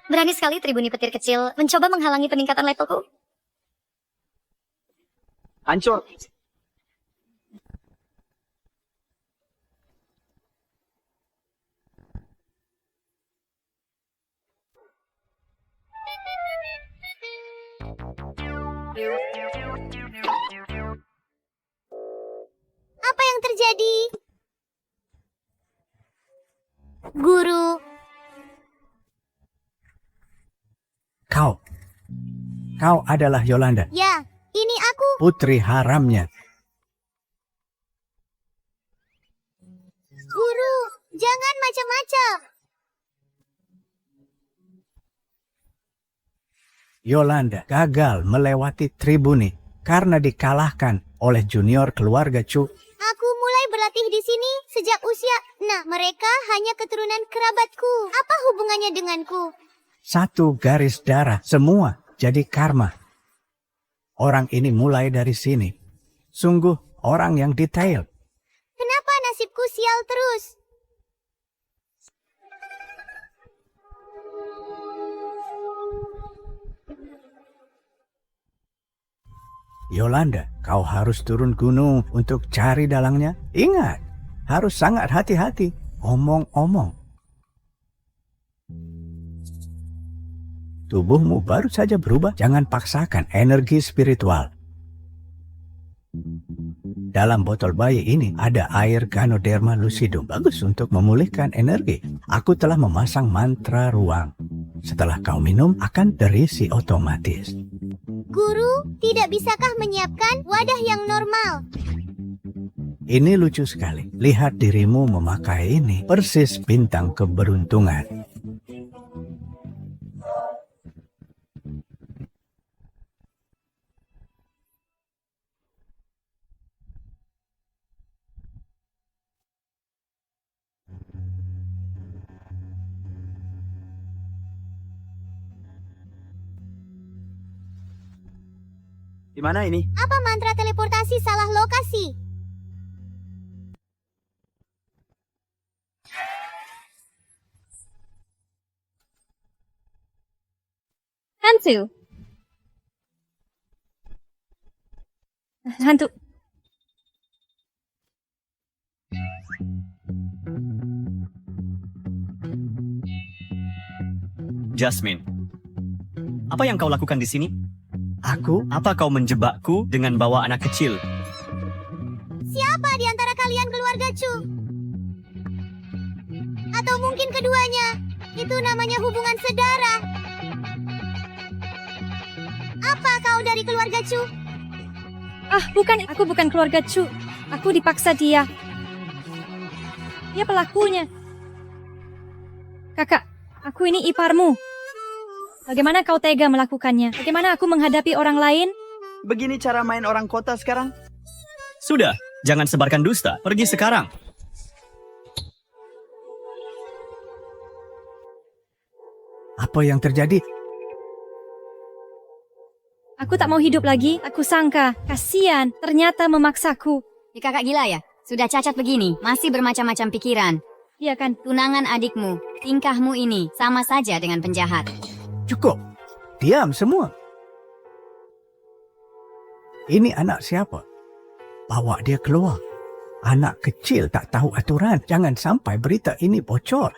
Berani sekali Tribuni petir kecil mencoba menghalangi peningkatan levelku. Hancur. Apa yang terjadi? Guru, Kau adalah Yolanda, ya, ini aku. putri haramnya. Guru, jangan macam-macam. Yolanda gagal melewati Tribuni karena dikalahkan oleh junior keluarga Chu. Aku mulai berlatih di sini sejak usia. Nah, mereka hanya keturunan kerabatku. Apa hubungannya denganku? Satu garis darah, semua jadi karma. Orang ini mulai dari sini. Sungguh orang yang detail. Kenapa nasibku sial terus? Yolanda, kau harus turun gunung untuk cari dalangnya. Ingat, harus sangat hati-hati. Omong-omong. Tubuhmu baru saja berubah. Jangan paksakan energi spiritual. Dalam botol bayi ini ada air Ganoderma lucidum. Bagus untuk memulihkan energi. Aku telah memasang mantra ruang. Setelah kau minum, akan terisi otomatis. Guru, tidak bisakah menyiapkan wadah yang normal? Ini lucu sekali. Lihat dirimu memakai ini. Persis bintang keberuntungan. Di mana ini? Apa mantra teleportasi salah lokasi? Hantu. Hantu. Jasmine, apa yang kau lakukan di sini? Aku Apa kau menjebakku dengan bawa anak kecil? Siapa di antara kalian keluarga Chu? Atau mungkin keduanya? Itu namanya hubungan saudara. Apa kau dari keluarga Chu? Ah, bukan. Aku bukan keluarga Chu. Aku dipaksa dia. Dia pelakunya. Kakak, aku ini iparmu. Bagaimana kau tega melakukannya? Bagaimana aku menghadapi orang lain? Begini cara main orang kota sekarang? Sudah, jangan sebarkan dusta. Pergi sekarang. apa yang terjadi? Aku tak mau hidup lagi. Aku sangka. Kasian. Ternyata memaksaku. Kakak gila ya? Sudah cacat begini, masih bermacam-macam pikiran. Iya kan? Tunangan adikmu, tingkahmu ini sama saja dengan penjahat. Cukup. Diam semua. Ini anak siapa? Bawa dia keluar. Anak kecil tak tahu aturan. Jangan sampai berita ini bocor.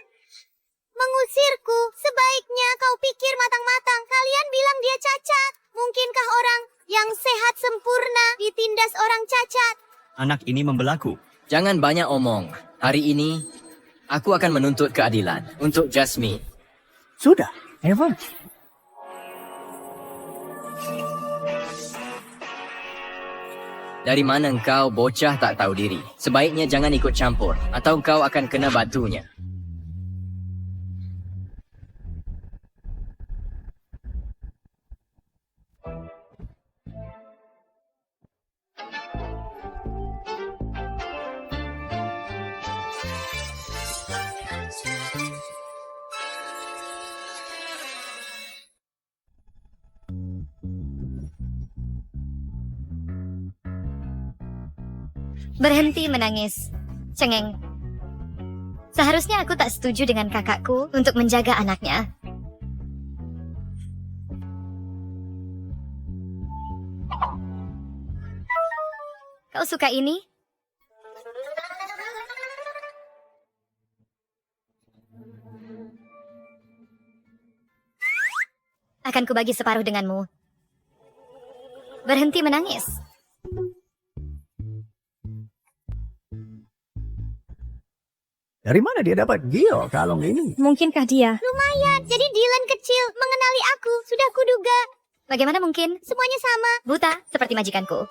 Mengusirku, sebaiknya kau pikir matang-matang. Kalian bilang dia cacat. Mungkinkah orang yang sehat sempurna ditindas orang cacat? Anak ini membelaku. Jangan banyak omong. Hari ini, aku akan menuntut keadilan untuk Jasmine. Sudah, Evan. Dari mana engkau bocah tak tahu diri? Sebaiknya jangan ikut campur, atau kau akan kena batunya. Berhenti menangis. Cengeng. Seharusnya aku tak setuju dengan kakakku untuk menjaga anaknya. Kau suka ini? Akan kubagi separuh denganmu. Berhenti menangis. Dari mana dia dapat Gio kalung ini? Mungkinkah dia? Lumayan, jadi Dylan kecil mengenali aku. Sudah kuduga. Bagaimana mungkin? Semuanya sama. Buta, seperti majikanku.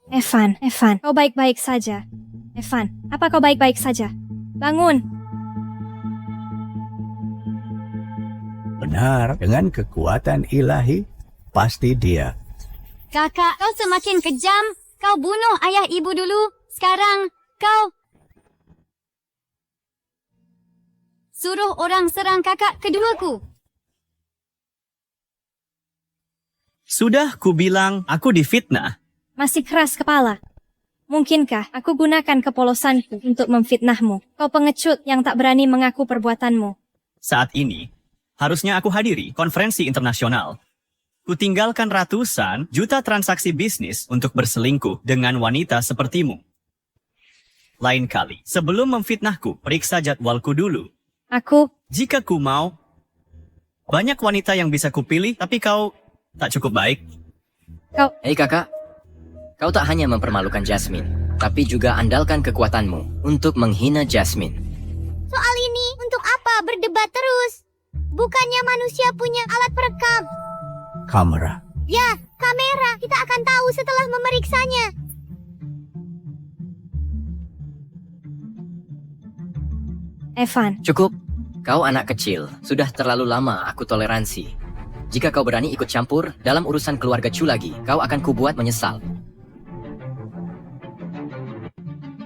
Evan, kau baik-baik saja. Evan, apa kau baik-baik saja? Bangun. Benar, dengan kekuatan ilahi, pasti dia. Kakak, kau semakin kejam. Kau bunuh ayah ibu dulu. Sekarang, kau suruh orang serang kakak keduaku. Sudah kubilang aku difitnah. Masih keras kepala. Mungkinkah aku gunakan kepolosanku untuk memfitnahmu? Kau pengecut yang tak berani mengaku perbuatanmu. Saat ini, harusnya aku hadiri konferensi internasional. Kutinggalkan ratusan juta transaksi bisnis untuk berselingkuh dengan wanita sepertimu. Lain kali, sebelum memfitnahku, periksa jadwalku dulu. Jika ku mau, banyak wanita yang bisa kupilih, tapi kau tak cukup baik. Hei kakak, kau tak hanya mempermalukan Jasmine, tapi juga andalkan kekuatanmu untuk menghina Jasmine. Soal ini, untuk apa berdebat terus? Bukannya manusia punya alat perekam? Kamera. Ya, kamera. Kita akan tahu setelah memeriksanya. Evan, Cukup, kau anak kecil. Sudah terlalu lama aku toleransi. Jika kau berani ikut campur dalam urusan keluarga Chu lagi, kau akan kubuat menyesal.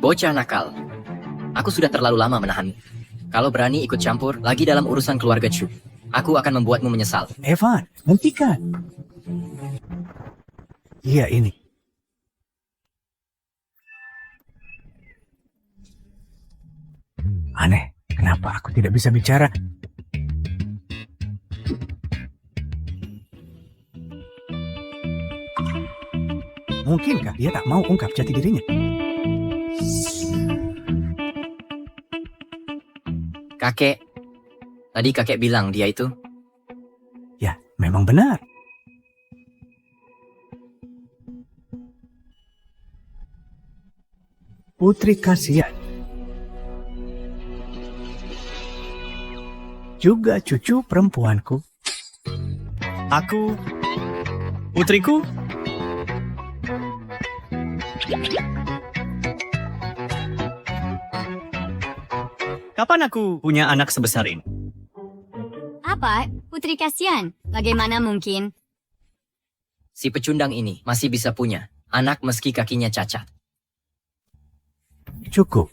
Bocah nakal. Aku sudah terlalu lama menahanmu. Kalau berani ikut campur lagi dalam urusan keluarga Chu, aku akan membuatmu menyesal. Evan, hentikan. Iya ini. Aneh, kenapa aku tidak bisa bicara? Mungkinkah dia tak mau ungkap jati dirinya? Kakek, tadi kakek bilang dia itu. Ya, memang benar. Putri kasihan. Juga cucu perempuanku. Aku, putriku, kapan aku punya anak sebesar ini? Apa? Putri kasihan? Bagaimana mungkin? Si pecundang ini masih bisa punya anak meski kakinya cacat. Cukup.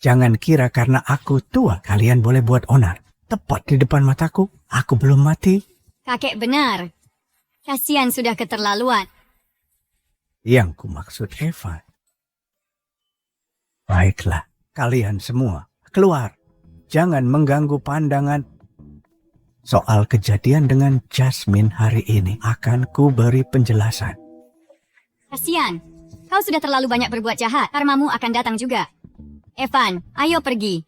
Jangan kira karena aku tua kalian boleh buat onar. Tepat di depan mataku, aku belum mati. Kakek benar. Kasihan sudah keterlaluan. Yang kumaksud Eva. Baiklah, kalian semua keluar. Jangan mengganggu pandangan. Soal kejadian dengan Jasmine hari ini akan ku beri penjelasan. Kasihan. Kau sudah terlalu banyak berbuat jahat. Karmamu akan datang juga. Evan, ayo pergi.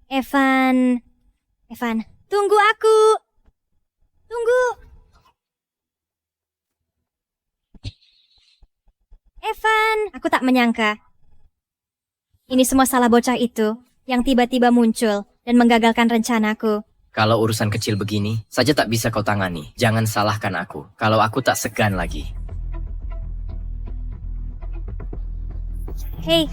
Evan, tunggu aku. Tunggu. Evan, aku tak menyangka. Ini semua salah bocah itu yang tiba-tiba muncul dan menggagalkan rencanaku. Kalau urusan kecil begini saja tak bisa kau tangani, jangan salahkan aku. Kalau aku tak segan lagi. Hei.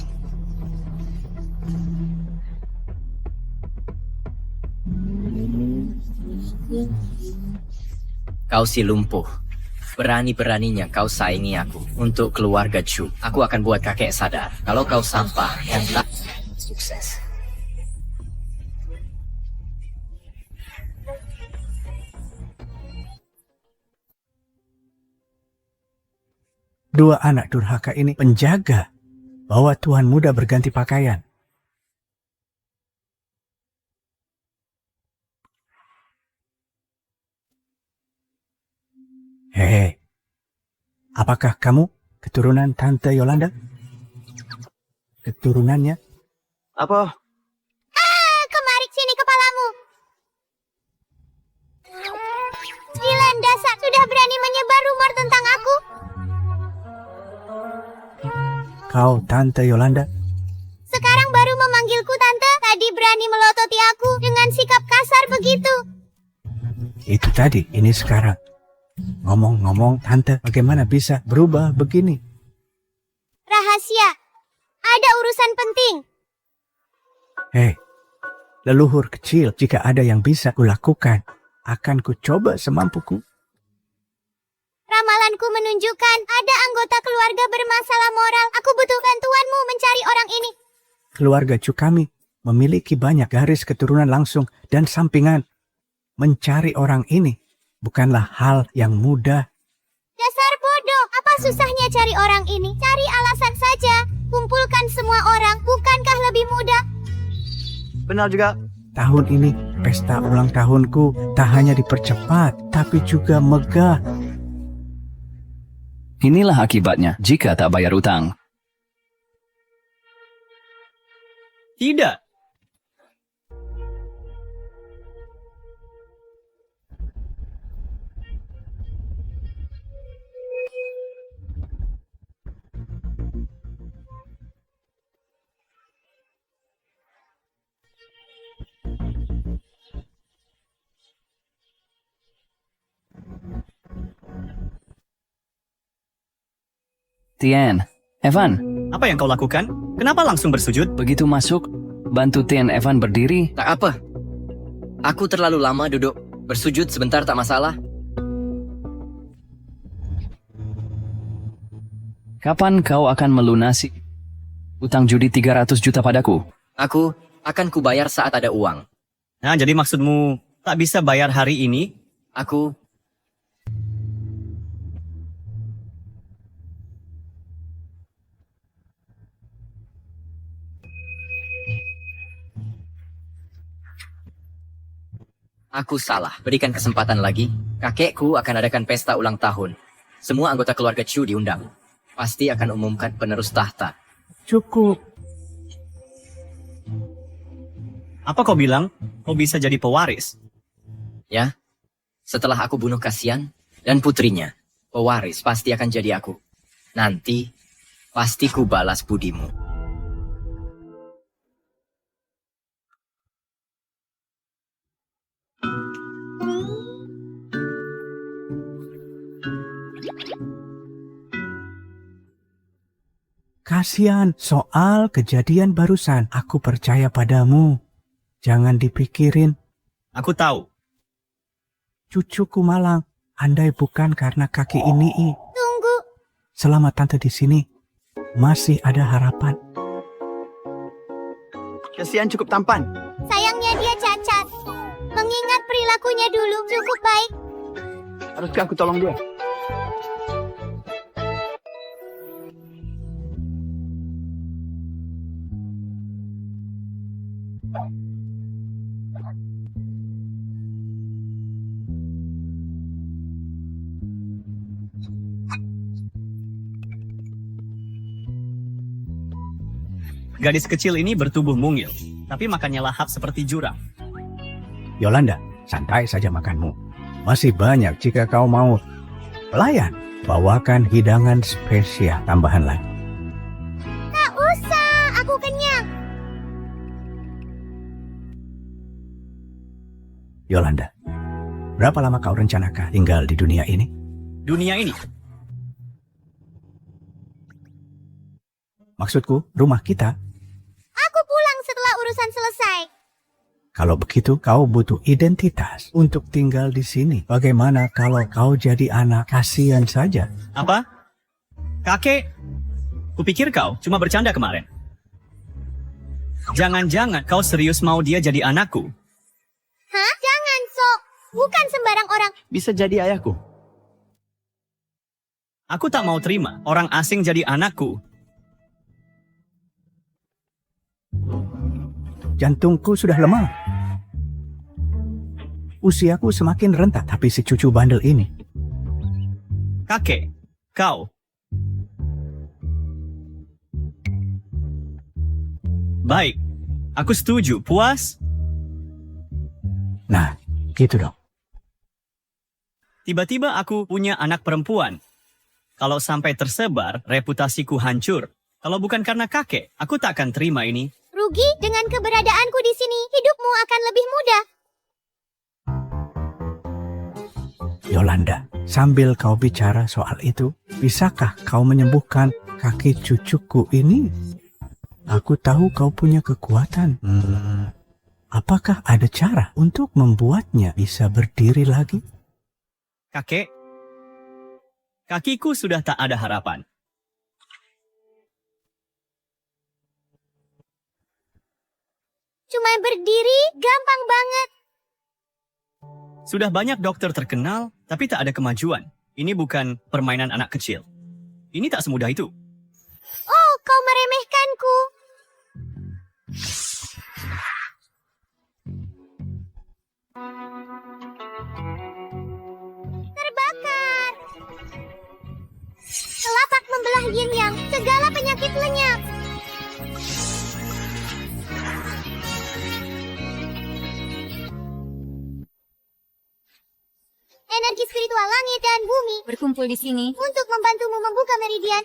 Kau si lumpuh. Berani-beraninya kau saingi aku untuk keluarga Chu. Aku akan buat kakek sadar kalau kau sampah yang tak sukses. Dua anak durhaka ini penjaga bahwa Tuhan muda berganti pakaian. Hei, apakah kamu keturunan Tante Yolanda? Keturunannya? Apa? Kemari sini kepalamu. Dylan, dasar sudah berani menyebar rumor tentang aku. Kau Tante Yolanda? Sekarang baru memanggilku tante. Tadi berani melototi aku dengan sikap kasar begitu. Itu tadi, ini sekarang. Ngomong-ngomong, Tante, bagaimana bisa berubah begini? Rahasia. Ada urusan penting. Hei, leluhur kecil, jika ada yang bisa kulakukan, akan kucoba semampuku. Ramalanku menunjukkan ada anggota keluarga bermasalah moral. Aku butuh bantuanmu mencari orang ini. Keluarga Chu kami memiliki banyak garis keturunan langsung dan sampingan. Mencari orang ini bukanlah hal yang mudah. Dasar bodoh. Apa susahnya cari orang ini? Cari alasan saja. Kumpulkan semua orang. Bukankah lebih mudah? Benar juga. Tahun ini, pesta ulang tahunku tak hanya dipercepat, tapi juga megah. Inilah akibatnya jika tak bayar utang. Tidak. Tian, Evan, Apa yang kau lakukan? Kenapa langsung bersujud? begitu masuk, bantu Tian Evan berdiri. Tak apa. Aku terlalu lama duduk. Bersujud sebentar tak masalah. Kapan kau akan melunasi utang judi 300 juta padaku? Aku akan kubayar saat ada uang. Nah, jadi maksudmu tak bisa bayar hari ini? Aku salah. Berikan kesempatan lagi. Kakekku akan adakan pesta ulang tahun. Semua anggota keluarga Chu diundang. Pasti akan umumkan penerus tahta. Cukup. Apa kau bilang? Kau bisa jadi pewaris? Ya, setelah aku bunuh Kasian dan putrinya, pewaris pasti akan jadi aku. Nanti, pasti ku balas budimu. Kasihan soal kejadian barusan. Aku percaya padamu. Jangan dipikirin. Aku tahu. Cucuku malang. Andai bukan karena kaki ini. Tunggu. Selama tante di sini, masih ada harapan. Kasihan cukup tampan. Sayangnya dia cacat. Mengingat perilakunya dulu cukup baik. Haruskah aku tolong dia? Gadis kecil ini bertubuh mungil, tapi makannya lahap seperti jurang. Yolanda, santai saja makanmu. Masih banyak jika kau mau. Pelayan, bawakan hidangan spesial tambahan lagi. Tak usah, aku kenyang. Yolanda, berapa lama kau rencanakan tinggal di dunia ini? Dunia ini, Maksudku, rumah kita. Aku pulang setelah urusan selesai. Kalau begitu, kau butuh identitas untuk tinggal di sini. Bagaimana kalau kau jadi anak? Kasihan saja. apa? Kakek, kupikir kau cuma bercanda kemarin. Jangan-jangan kau serius mau dia jadi anakku? Hah? Jangan, Sok. Bukan sembarang orang. Bisa jadi ayahku. Aku tak mau terima orang asing jadi anakku. Jantungku sudah lemah. Usiaku semakin rentak, tapi si cucu bandel ini. Kakek, kau. Baik, aku setuju. Puas? Nah, gitu dong. Tiba-tiba aku punya anak perempuan. Kalau sampai tersebar, reputasiku hancur. Kalau bukan karena kakek, aku tak akan terima ini. Rugi, dengan keberadaanku di sini, hidupmu akan lebih mudah. Yolanda, sambil kau bicara soal itu, bisakah kau menyembuhkan kaki cucuku ini? Aku tahu kau punya kekuatan. Apakah ada cara untuk membuatnya bisa berdiri lagi? Kakek, kakiku sudah tak ada harapan. Cuma berdiri, gampang banget. Sudah banyak dokter terkenal, tapi tak ada kemajuan. Ini bukan permainan anak kecil. Ini tak semudah itu. Oh, kau meremehkanku. Terbakar. Telapak membelah yin yang, segala penyakit lenyap. Energi spiritual langit dan bumi Berkumpul di sini. untuk membantumu membuka meridian.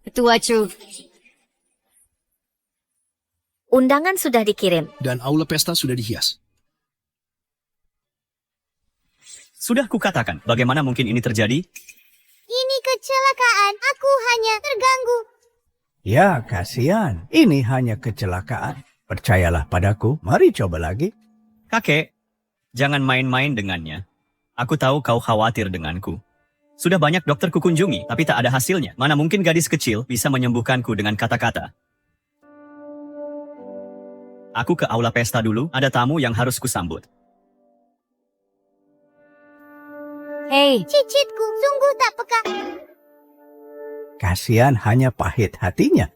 Ketua Chu. Undangan sudah dikirim. Dan aula pesta sudah dihias. Sudah kukatakan, bagaimana mungkin ini terjadi? Ini kecelakaan, aku hanya terganggu. Ya, kasihan. Ini hanya kecelakaan. Percayalah padaku. Mari coba lagi. Kakek, jangan main-main dengannya. Aku tahu kau khawatir denganku. Sudah banyak dokter kukunjungi, tapi tak ada hasilnya. Mana mungkin gadis kecil bisa menyembuhkanku dengan kata-kata. Aku ke aula pesta dulu, ada tamu yang harus kusambut. Hei, Cicitku sungguh tak peka. Kasihan hanya pahit hatinya.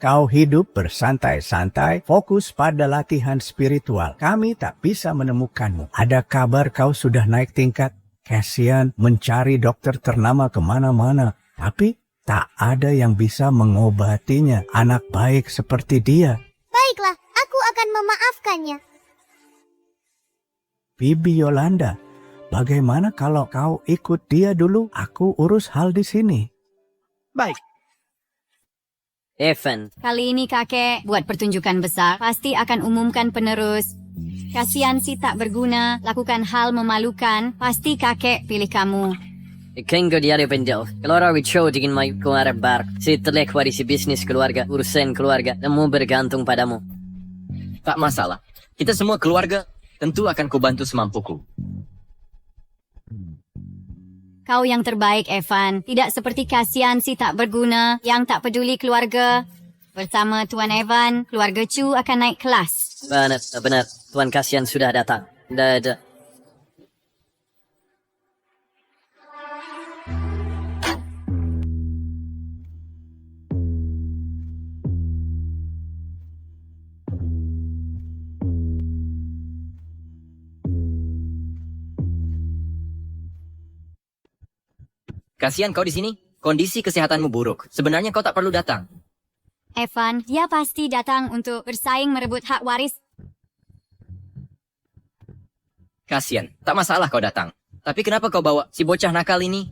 Kau hidup bersantai-santai, fokus pada latihan spiritual. Kami tak bisa menemukanmu. Ada kabar kau sudah naik tingkat. Kasihan mencari dokter ternama kemana-mana. Tapi tak ada yang bisa mengobatinya. Anak baik seperti dia. Baiklah, aku akan memaafkannya. Bibi Yolanda, bagaimana kalau kau ikut dia dulu? Aku urus hal di sini. Baik. Evan, kali ini kakek buat pertunjukan besar. Pasti akan umumkan penerus. Kasihan si tak berguna, lakukan hal memalukan. Pasti kakek pilih kamu. Kengo diare pendel. Kalau show ingin mai ke arah bar, si terlek warisi bisnis keluarga, urusan keluarga, namu bergantung padamu. Tak masalah. Kita semua keluarga, tentu akan kubantu semampuku. Kau yang terbaik, Evan. Tidak seperti kasihan si tak berguna, yang tak peduli keluarga. Bersama Tuan Evan, keluarga Chu akan naik kelas. Benar. Tuan Kasihan sudah datang. Dah. Kasihan kau di sini. Kondisi kesehatanmu buruk. Sebenarnya kau tak perlu datang. Evan, dia pasti datang untuk bersaing merebut hak waris. Kasihan, tak masalah kau datang. Tapi kenapa kau bawa si bocah nakal ini?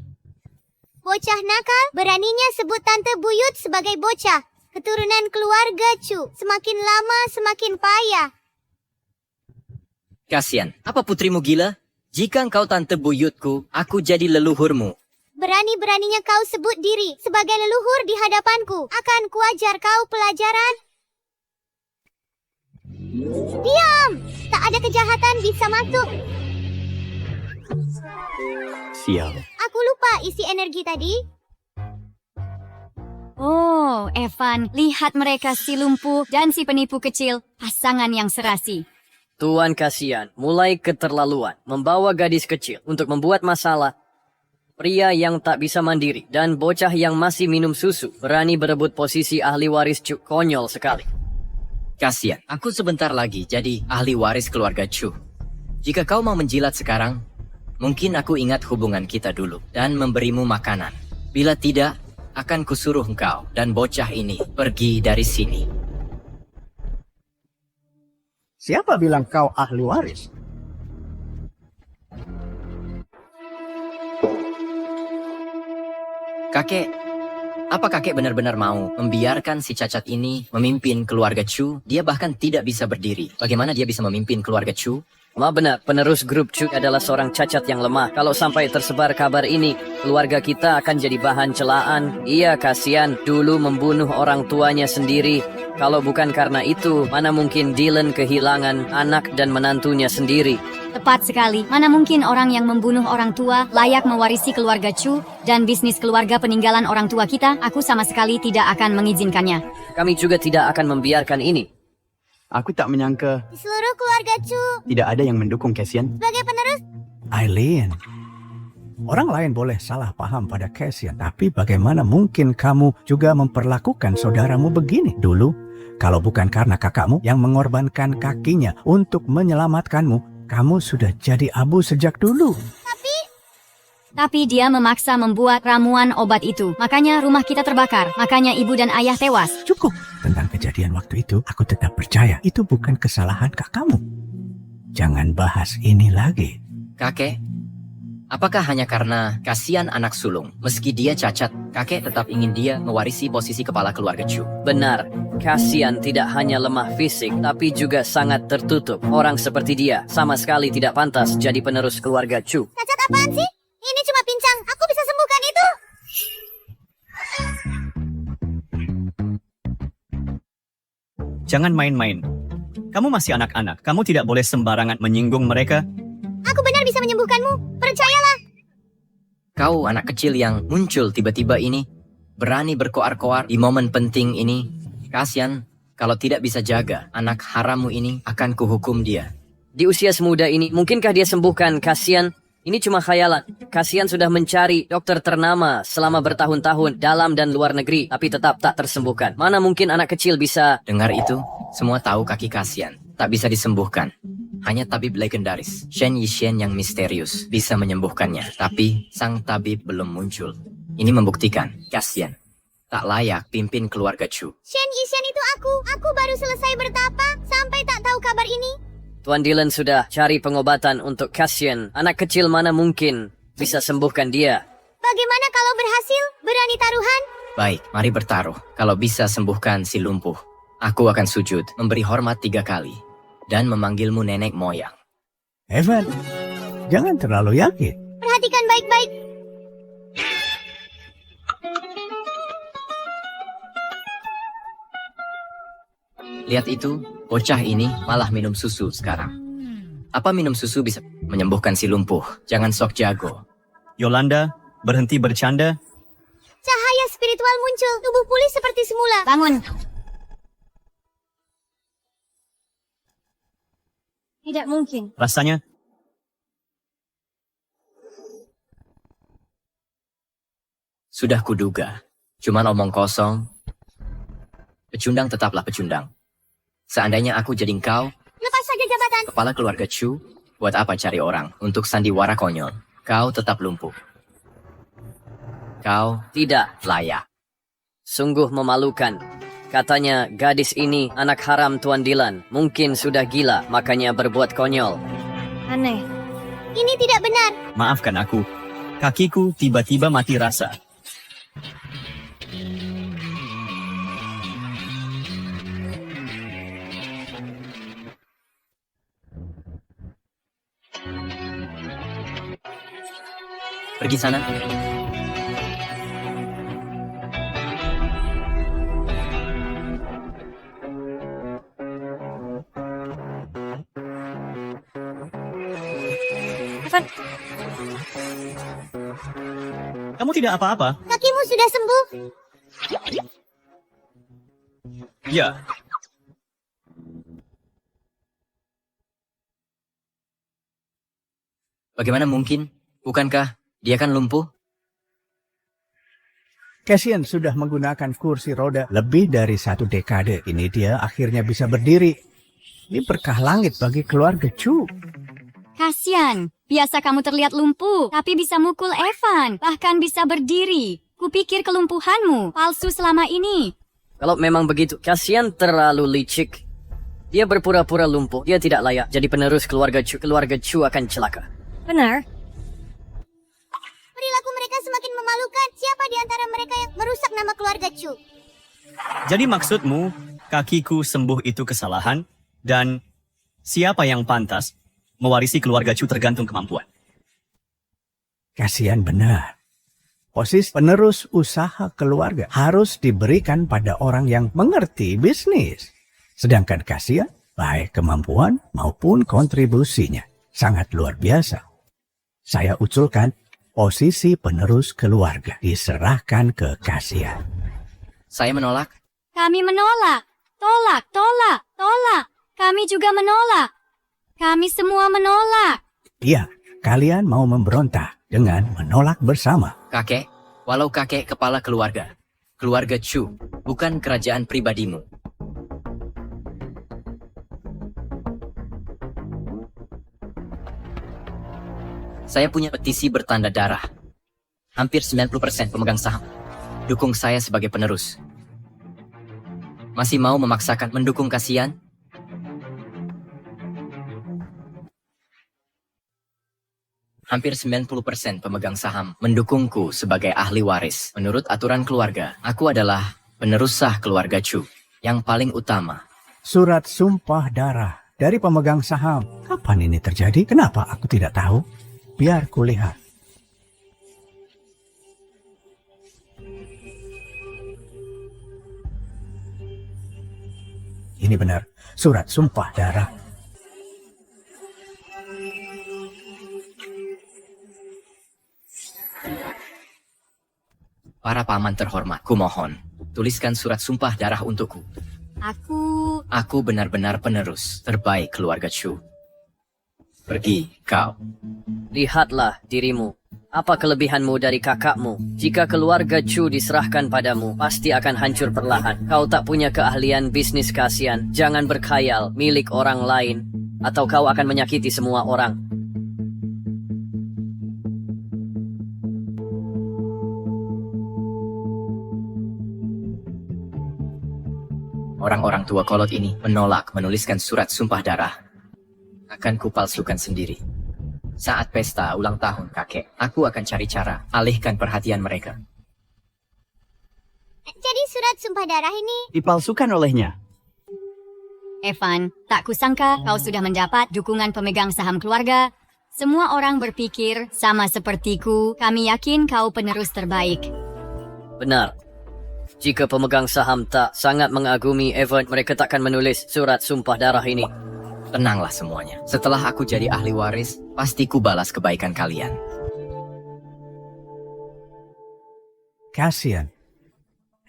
Bocah nakal, beraninya sebut Tante Buyut sebagai bocah. Keturunan keluarga Chu, semakin lama semakin payah. Kasihan, apa putrimu gila? Jika engkau tante buyutku, aku jadi leluhurmu. Berani-beraninya kau sebut diri sebagai leluhur di hadapanku. Akan kuajar kau pelajaran. Diam! Tak ada kejahatan bisa masuk. Sial. Aku lupa isi energi tadi. Oh, Evan, lihat mereka si lumpuh dan si penipu kecil. Pasangan yang serasi. Tuan Kasihan mulai keterlaluan membawa gadis kecil untuk membuat masalah. Pria yang tak bisa mandiri dan bocah yang masih minum susu berani berebut posisi ahli waris Chu. Konyol sekali. Kasihan, aku sebentar lagi jadi ahli waris keluarga Chu. Jika kau mau menjilat sekarang, Mungkin aku ingat hubungan kita dulu dan memberimu makanan. Bila tidak, akan kusuruh engkau dan bocah ini pergi dari sini. Siapa bilang kau ahli waris? Kakek, apa kakek benar-benar mau membiarkan si cacat ini memimpin keluarga Chu? Dia bahkan tidak bisa berdiri. Bagaimana dia bisa memimpin keluarga Chu? Ma benar, penerus grup Chu adalah seorang cacat yang lemah. Kalau sampai tersebar kabar ini, keluarga kita akan jadi bahan celaan. Iya, kasihan, dulu membunuh orang tuanya sendiri. Kalau bukan karena itu, mana mungkin Dylan kehilangan anak dan menantunya sendiri. Tepat sekali. Mana mungkin orang yang membunuh orang tua layak mewarisi keluarga Chu dan bisnis keluarga peninggalan orang tua kita? Aku sama sekali tidak akan mengizinkannya. Kami juga tidak akan membiarkan ini. Aku tak menyangka Di seluruh keluarga Chu, tidak ada yang mendukung Cassian. sebagai penerus, Aileen, orang lain boleh salah paham pada Cassian, tapi bagaimana mungkin kamu juga memperlakukan saudaramu begini? Dulu, kalau bukan karena kakakmu yang mengorbankan kakinya untuk menyelamatkanmu, kamu sudah jadi abu sejak dulu. Tapi dia memaksa membuat ramuan obat itu. Makanya rumah kita terbakar. Makanya ibu dan ayah tewas. Cukup. Tentang kejadian waktu itu, aku tetap percaya itu bukan kesalahan kakakmu. Jangan bahas ini lagi. Kakek, apakah hanya karena kasihan anak sulung? Meski dia cacat, kakek tetap ingin dia mewarisi posisi kepala keluarga Chu. Benar, kasihan tidak hanya lemah fisik, tapi juga sangat tertutup. Orang seperti dia sama sekali tidak pantas jadi penerus keluarga Chu. cacat apaan sih? Ini cuma pincang, aku bisa sembuhkan itu. Jangan main-main. Kamu masih anak-anak. Kamu tidak boleh sembarangan menyinggung mereka. Aku benar bisa menyembuhkanmu, percayalah. Kau anak kecil yang muncul tiba-tiba ini, berani berkoar-koar di momen penting ini. Kasihan, kalau tidak bisa jaga, anak harammu ini akan kuhukum dia. Di usia semuda ini, mungkinkah dia sembuhkan kasihan? Ini cuma khayalan. Kasihan sudah mencari dokter ternama selama bertahun-tahun dalam dan luar negeri, tapi tetap tak tersembuhkan. Mana mungkin anak kecil bisa... Dengar itu, semua tahu kaki kasihan tak bisa disembuhkan. Hanya tabib legendaris, Shen Yishen yang misterius, bisa menyembuhkannya. Tapi, sang tabib belum muncul. Ini membuktikan, kasihan tak layak pimpin keluarga Chu. Shen Yishen itu aku. Aku baru selesai bertapa, sampai tak tahu kabar ini. Tuan Dylan sudah cari pengobatan untuk kasihan. Anak kecil mana mungkin bisa sembuhkan dia. Bagaimana kalau berhasil? Berani taruhan? Baik, mari bertaruh. Kalau bisa sembuhkan si lumpuh, aku akan sujud, memberi hormat 3 kali, dan memanggilmu nenek moyang. Evan, jangan terlalu yakin. Perhatikan baik-baik. Lihat itu, bocah ini malah minum susu sekarang. Apa minum susu bisa menyembuhkan si lumpuh? Jangan sok jago. Yolanda, berhenti bercanda. Cahaya spiritual muncul, tubuh pulih seperti semula. Bangun. Tidak mungkin. Rasanya Sudah kuduga. Cuman omong kosong. Pecundang tetaplah pecundang. Seandainya aku jadi engkau, Lepas saja jabatan. kepala keluarga Chu, buat apa cari orang untuk sandiwara konyol? Kau tetap lumpuh. Kau Tidak, layak. sungguh memalukan. Katanya gadis ini anak haram Tuan Dylan. Mungkin sudah gila, makanya berbuat konyol. Aneh. Ini tidak benar. maafkan aku. Kakiku tiba-tiba mati rasa. Pergi sana. Evan, Kamu tidak apa-apa? Kakimu sudah sembuh. Ya. Bagaimana mungkin? Bukankah dia kan lumpuh? Cassian sudah menggunakan kursi roda lebih dari 1 dekade. Ini dia akhirnya bisa berdiri. Ini berkah langit bagi keluarga Chu. Kasian. Biasa kamu terlihat lumpuh, tapi bisa mukul Evan, bahkan bisa berdiri. Kupikir kelumpuhanmu palsu selama ini. Kalau memang begitu, kasihan terlalu licik. Dia berpura-pura lumpuh. Dia tidak layak jadi penerus keluarga Chu. Keluarga Chu akan celaka. Benar. Perilaku mereka semakin memalukan. Siapa di antara mereka yang merusak nama keluarga Chu? Jadi maksudmu, kakiku sembuh itu kesalahan, dan siapa yang pantas mewarisi keluarga Chu tergantung kemampuan. Kasihan benar. Posisi penerus usaha keluarga harus diberikan pada orang yang mengerti bisnis. Sedangkan kasihan, baik kemampuan maupun kontribusinya sangat luar biasa. Saya usulkan posisi penerus keluarga diserahkan ke kasihan. Saya menolak. Kami menolak. Tolak, tolak, tolak. Kami juga menolak. Kami semua menolak. Iya, kalian mau memberontak dengan menolak bersama. Kakek, walau kakek kepala keluarga, keluarga Chu, bukan kerajaan pribadimu. Saya punya petisi bertanda darah. Hampir 90% pemegang saham dukung saya sebagai penerus. Masih mau memaksakan mendukung kasihan? Hampir 90% pemegang saham mendukungku sebagai ahli waris. Menurut aturan keluarga, aku adalah penerus sah keluarga Chu yang paling utama. Surat sumpah darah dari pemegang saham. Kapan ini terjadi? Kenapa aku tidak tahu? Biar kulihat. Ini benar, surat sumpah darah. Para paman terhormat, kumohon, tuliskan surat sumpah darah untukku. Aku benar-benar penerus terbaik keluarga Chu. Pergi, kau. Lihatlah dirimu. Apa kelebihanmu dari kakakmu? Jika keluarga Chu diserahkan padamu, pasti akan hancur perlahan. Kau tak punya keahlian bisnis kasihan. Jangan berkhayal milik orang lain, atau kau akan menyakiti semua orang. Orang-orang tua kolot ini menolak menuliskan surat sumpah darah. Akan kupalsukan sendiri. Saat pesta ulang tahun kakek, aku akan cari cara alihkan perhatian mereka. Jadi surat sumpah darah ini Dipalsukan olehnya. Evan, tak kusangka kau sudah mendapat dukungan pemegang saham keluarga. Semua orang berpikir sama sepertiku. Kami yakin kau penerus terbaik. Benar. Jika pemegang saham tak sangat mengagumi Evan, mereka takkan menulis surat sumpah darah ini. Tenanglah semuanya. Setelah aku jadi ahli waris, pasti ku balas kebaikan kalian. Kasihan.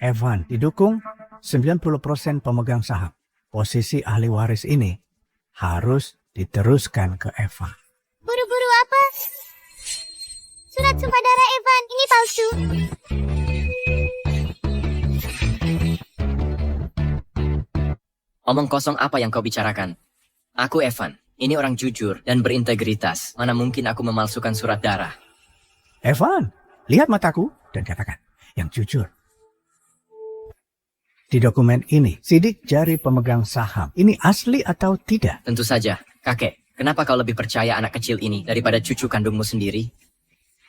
Evan didukung 90% pemegang saham. Posisi ahli waris ini harus diteruskan ke Evan. buru-buru apa? Surat sumpah darah Evan, ini palsu. Omong kosong apa yang kau bicarakan? Aku Evan, ini orang jujur dan berintegritas. Mana mungkin aku memalsukan surat darah? Evan, lihat mataku dan katakan yang jujur. Di dokumen ini, sidik jari pemegang saham. Ini asli atau tidak? Tentu saja. Kakek, kenapa kau lebih percaya anak kecil ini daripada cucu kandungmu sendiri?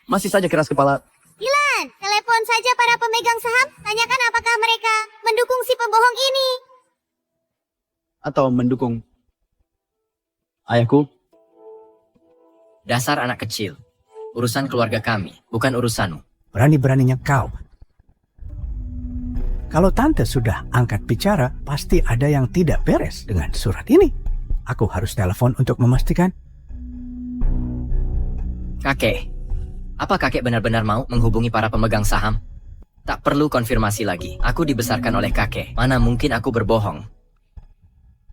Masih saja keras kepala. Dilan, telepon saja para pemegang saham. Tanyakan apakah mereka mendukung si pembohong ini. Atau mendukung ayahku. Dasar anak kecil. Urusan keluarga kami, bukan urusanmu. Berani-beraninya kau. Kalau tante sudah angkat bicara, pasti ada yang tidak beres dengan surat ini. Aku harus telepon untuk memastikan. Kakek, apa kakek benar-benar mau menghubungi para pemegang saham? Tak perlu konfirmasi lagi. Aku dibesarkan oleh kakek. Mana mungkin aku berbohong?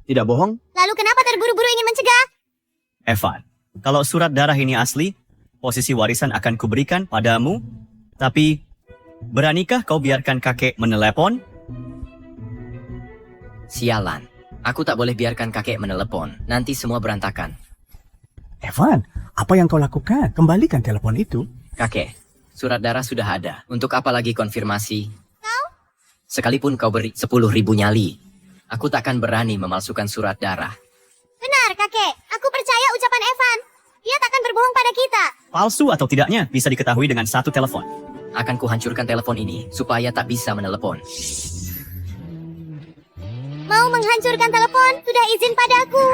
Tidak bohong? Lalu kenapa terburu-buru ingin mencegah? Evan, kalau surat darah ini asli, posisi warisan akan kuberikan padamu. Tapi, beranikah kau biarkan kakek menelepon? Sialan. Aku tak boleh biarkan kakek menelepon. Nanti semua berantakan. Evan, Apa yang kau lakukan? Kembalikan telepon itu. Kakek, surat darah sudah ada. Untuk apa lagi konfirmasi? Sekalipun kau beri 10.000 nyali, aku takkan berani memalsukan surat darah. Benar, kakek. Aku percaya ucapan Evan. Dia takkan berbohong pada kita. Palsu atau tidaknya bisa diketahui dengan satu telepon. Akan kuhancurkan telepon ini supaya tak bisa menelepon. Mau menghancurkan telepon? Sudah izin padaku.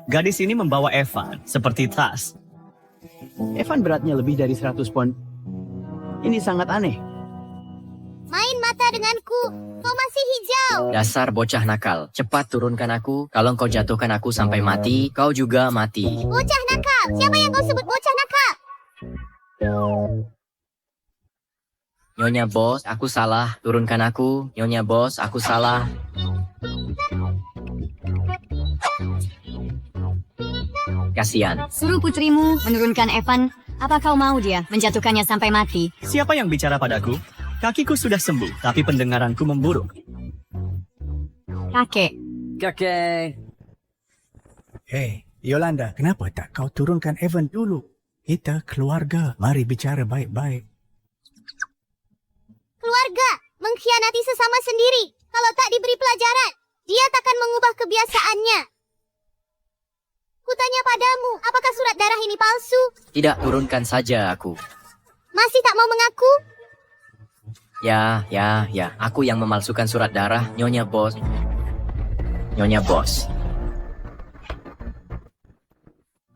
Gadis ini membawa Evan seperti tas. Evan beratnya lebih dari 100 pon. Ini sangat aneh. Main mata denganku. Kau masih hijau. Dasar bocah nakal, cepat turunkan aku. Kalau kau jatuhkan aku sampai mati, kau juga mati. Bocah nakal. Siapa yang kau sebut bocah nakal? Nyonya bos, aku salah. Turunkan aku. Nyonya bos, aku salah. Kasihan. Suruh putrimu menurunkan Evan. Apa kau mau dia menjatuhkannya sampai mati? Siapa yang bicara padaku? Kakiku sudah sembuh, tapi pendengaranku memburuk. Kakek, Kakek. Hei, Yolanda, kenapa tak kau turunkan Evan dulu? Kita keluarga, mari bicara baik-baik. Keluarga mengkhianati sesama sendiri. Kalau tak diberi pelajaran, dia takkan mengubah kebiasaannya. Kutanya padamu, apakah surat darah ini palsu? Tidak, turunkan saja aku. Masih tak mau mengaku? Ya. Aku yang memalsukan surat darah, Nyonya bos. Nyonya bos.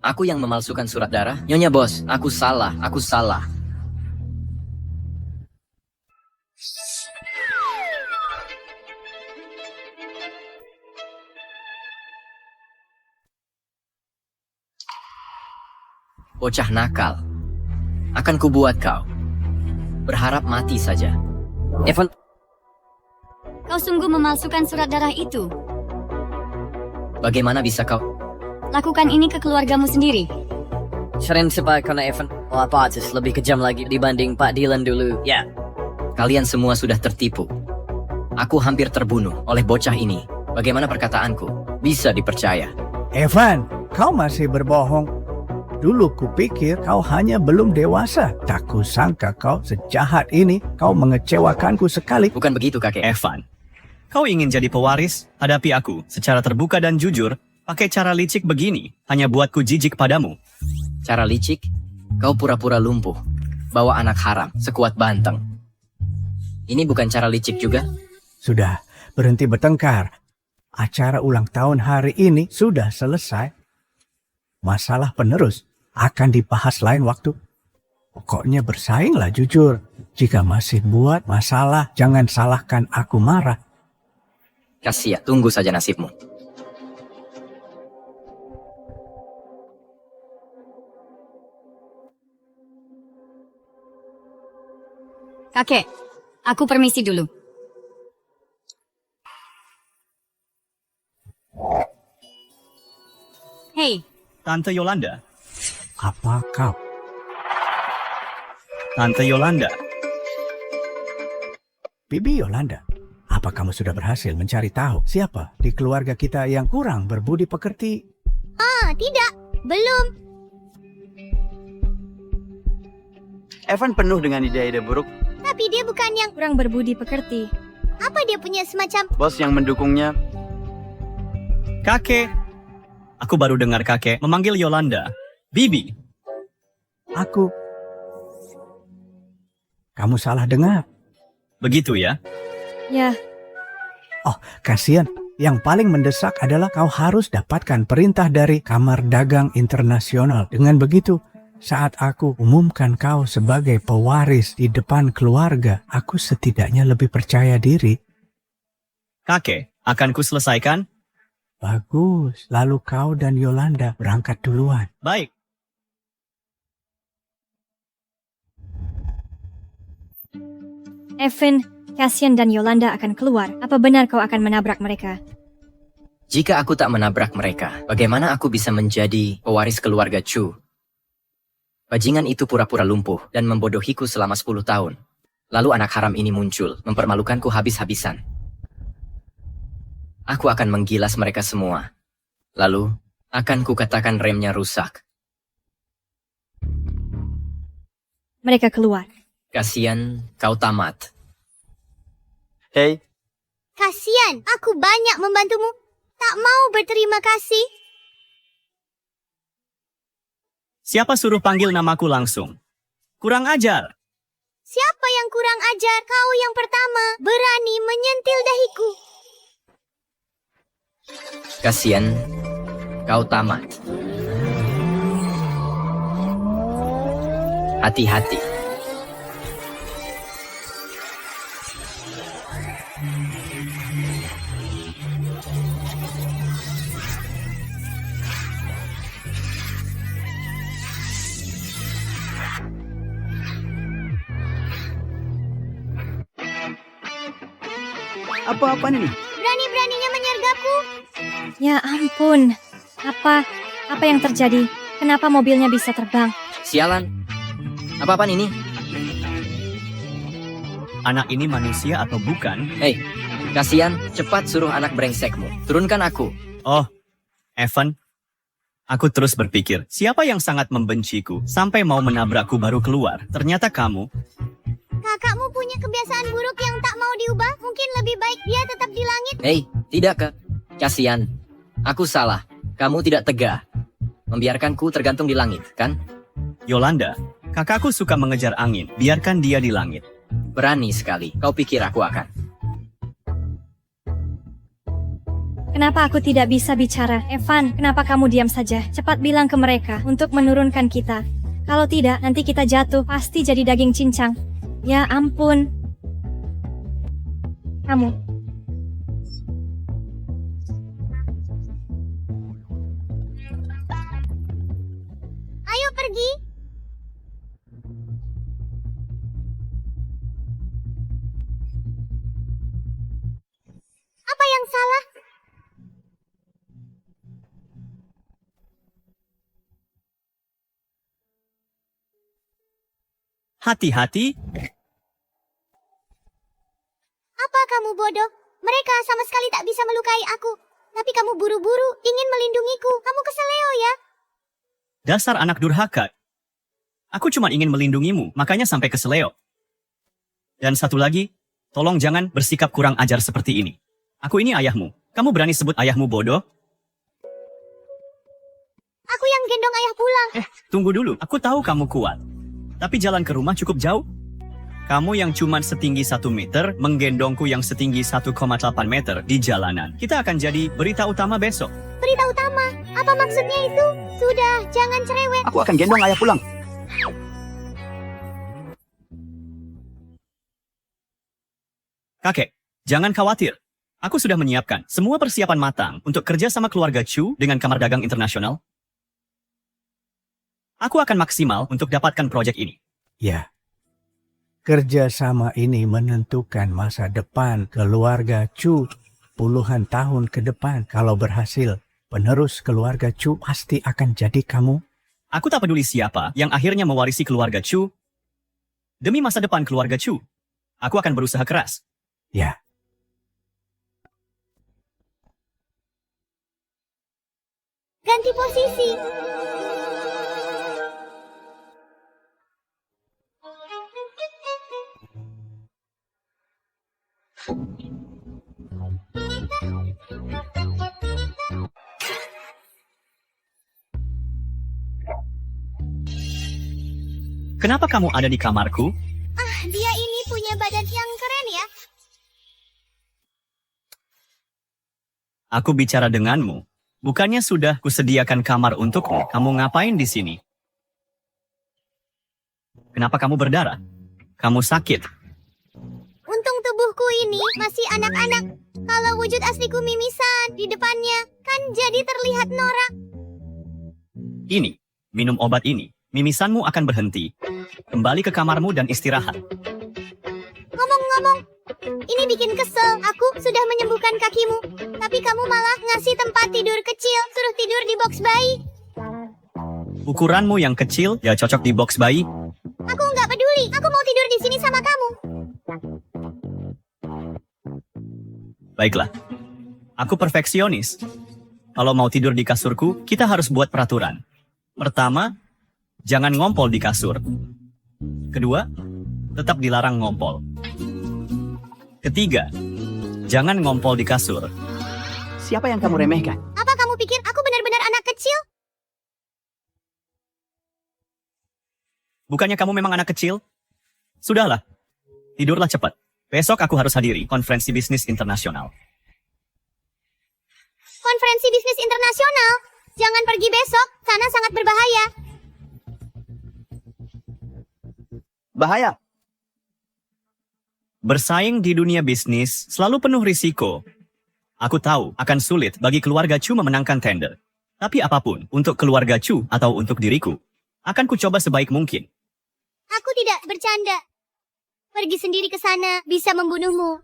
Aku yang memalsukan surat darah, Nyonya bos. Aku salah. Bocah nakal. Akan kubuat kau. Berharap mati saja. Evan, kau sungguh memalsukan surat darah itu. Bagaimana bisa kau? Lakukan ini ke keluargamu sendiri. sering sebab karena Evan Lapatis lebih kejam lagi dibanding Pak Dylan dulu. Ya. Kalian semua sudah tertipu. Aku hampir terbunuh oleh bocah ini. Bagaimana perkataanku? Bisa dipercaya. Evan, kau masih berbohong. Dulu kupikir kau hanya belum dewasa. Tak kusangka kau sejahat ini. Kau mengecewakanku sekali. Bukan begitu, kakek. Evan, kau ingin jadi pewaris? Hadapi aku secara terbuka dan jujur. Pakai cara licik begini, hanya buatku jijik padamu. Cara licik? Kau pura-pura lumpuh. Bawa anak haram, sekuat banteng. Ini bukan cara licik juga? Sudah, berhenti bertengkar. Acara ulang tahun hari ini sudah selesai. Masalah penerus akan dibahas lain waktu. Pokoknya bersainglah jujur. Jika masih buat masalah, jangan salahkan aku marah. Kasihan, tunggu saja nasibmu. Kakek, aku permisi dulu. Hei, Tante Yolanda. Apa kau? Tante Yolanda. Bibi Yolanda, apa kamu sudah berhasil mencari tahu siapa di keluarga kita yang kurang berbudi pekerti? Tidak. Belum. Evan penuh dengan ide-ide buruk. Tapi dia bukan yang... Kurang berbudi pekerti. Apa dia punya semacam... Bos yang mendukungnya. Kakek. Aku baru dengar kakek memanggil Yolanda. Bibi. Aku. Kamu salah dengar. Begitu ya? Ya, Oh, kasihan. Yang paling mendesak adalah kau harus dapatkan perintah dari Kamar Dagang Internasional. Dengan begitu, saat aku umumkan kau sebagai pewaris di depan keluarga, aku setidaknya lebih percaya diri. Kakek, akan ku selesaikan? Bagus, lalu kau dan Yolanda berangkat duluan. Baik. Evan, Cassian dan Yolanda akan keluar. Apa benar kau akan menabrak mereka? Jika aku tak menabrak mereka, bagaimana aku bisa menjadi pewaris keluarga Chu? Bajingan itu pura-pura lumpuh dan membodohiku selama 10 tahun. Lalu anak haram ini muncul, mempermalukanku habis-habisan. Aku akan menggilas mereka semua. Lalu, akan kukatakan remnya rusak. Mereka keluar. Kasian, kau tamat. Hei, Kasian, aku banyak membantumu. Tak mau berterima kasih. Siapa suruh panggil namaku langsung? Kurang ajar. Siapa yang kurang ajar? Kau yang pertama berani menyentil dahiku. Kasian, kau tamat. Hati-hati. apa-apaan ini? Berani-beraninya menyergapku. Ya ampun. Apa yang terjadi? Kenapa mobilnya bisa terbang? Sialan. Apa-apaan ini? Anak ini manusia atau bukan? Hei, kasian, cepat suruh anak brengsekmu. Turunkan aku. Oh, Evan. Aku terus berpikir, siapa yang sangat membenciku sampai mau menabrakku baru keluar? Ternyata kamu. Kakakmu punya kebiasaan buruk yang tak mau diubah. Mungkin lebih baik dia tetap di langit. Hei, tidak ke? Kasian. Aku salah. Kamu tidak tegak. Membiarkanku tergantung di langit, kan? Yolanda, kakakku suka mengejar angin. Biarkan dia di langit. Berani sekali. Kau pikir aku akan? Kenapa aku tidak bisa bicara? Evan, kenapa kamu diam saja? Cepat bilang ke mereka untuk menurunkan kita. Kalau tidak, nanti kita jatuh. Pasti jadi daging cincang. Ya ampun. Kamu. Ayo pergi. Apa yang salah? Hati-hati. Apa kamu bodoh? Mereka sama sekali tak bisa melukai aku. Tapi kamu buru-buru ingin melindungiku. Kamu keseleo ya? Dasar anak durhaka. Aku cuma ingin melindungimu, makanya sampai keseleo. Dan satu lagi, tolong jangan bersikap kurang ajar seperti ini. Aku ini ayahmu. Kamu berani sebut ayahmu bodoh? Aku yang gendong ayah pulang. Tunggu dulu, aku tahu kamu kuat. Tapi jalan ke rumah cukup jauh. Kamu yang cuma setinggi 1 meter, menggendongku yang setinggi 1,8 meter di jalanan. Kita akan jadi berita utama besok. Berita utama. Apa maksudnya itu? Sudah, jangan cerewet. Aku akan gendong ayah pulang. Kakek, jangan khawatir. Aku sudah menyiapkan semua persiapan matang untuk kerja sama keluarga Chu dengan Kamar Dagang Internasional. Aku akan maksimal untuk dapatkan proyek ini. Ya, kerjasama ini menentukan masa depan keluarga Chu puluhan tahun ke depan. Kalau berhasil, penerus keluarga Chu pasti akan jadi kamu. Aku tak peduli siapa yang akhirnya mewarisi keluarga Chu. Demi masa depan keluarga Chu, aku akan berusaha keras. Ya, Ganti posisi. Kenapa kamu ada di kamarku? Dia ini punya badan yang keren ya. Aku bicara denganmu. Bukannya sudah kusediakan kamar untukmu? Kamu ngapain di sini? Kenapa kamu berdarah? Kamu sakit. Untung tubuhku ini masih anak-anak. Kalau wujud asliku mimisan di depannya, kan jadi terlihat norak. Ini, minum obat ini. Mimisanmu akan berhenti. Kembali ke kamarmu dan istirahat. Ngomong-ngomong, bikin kesel. Aku sudah menyembuhkan kakimu, tapi kamu malah ngasih tempat tidur kecil, suruh tidur di box bayi. Ukuranmu yang kecil ya cocok di box bayi. Aku nggak peduli, aku mau tidur di sini sama kamu. Baiklah. Aku perfeksionis. Kalau mau tidur di kasurku, kita harus buat peraturan. Pertama, jangan ngompol di kasur. Kedua, tetap dilarang ngompol. Ketiga, jangan ngompol di kasur. Siapa yang kamu remehkan? Apa kamu pikir aku benar-benar anak kecil? Bukannya kamu memang anak kecil? Sudahlah, tidurlah cepat. Besok aku harus hadiri konferensi bisnis internasional. Konferensi bisnis internasional? Jangan pergi besok, sana sangat berbahaya. Bahaya. Bersaing di dunia bisnis selalu penuh risiko. Aku tahu akan sulit bagi keluarga Chu memenangkan tender. Tapi apapun, untuk keluarga Chu atau untuk diriku, akan kucoba sebaik mungkin. Aku tidak bercanda. Pergi sendiri ke sana bisa membunuhmu.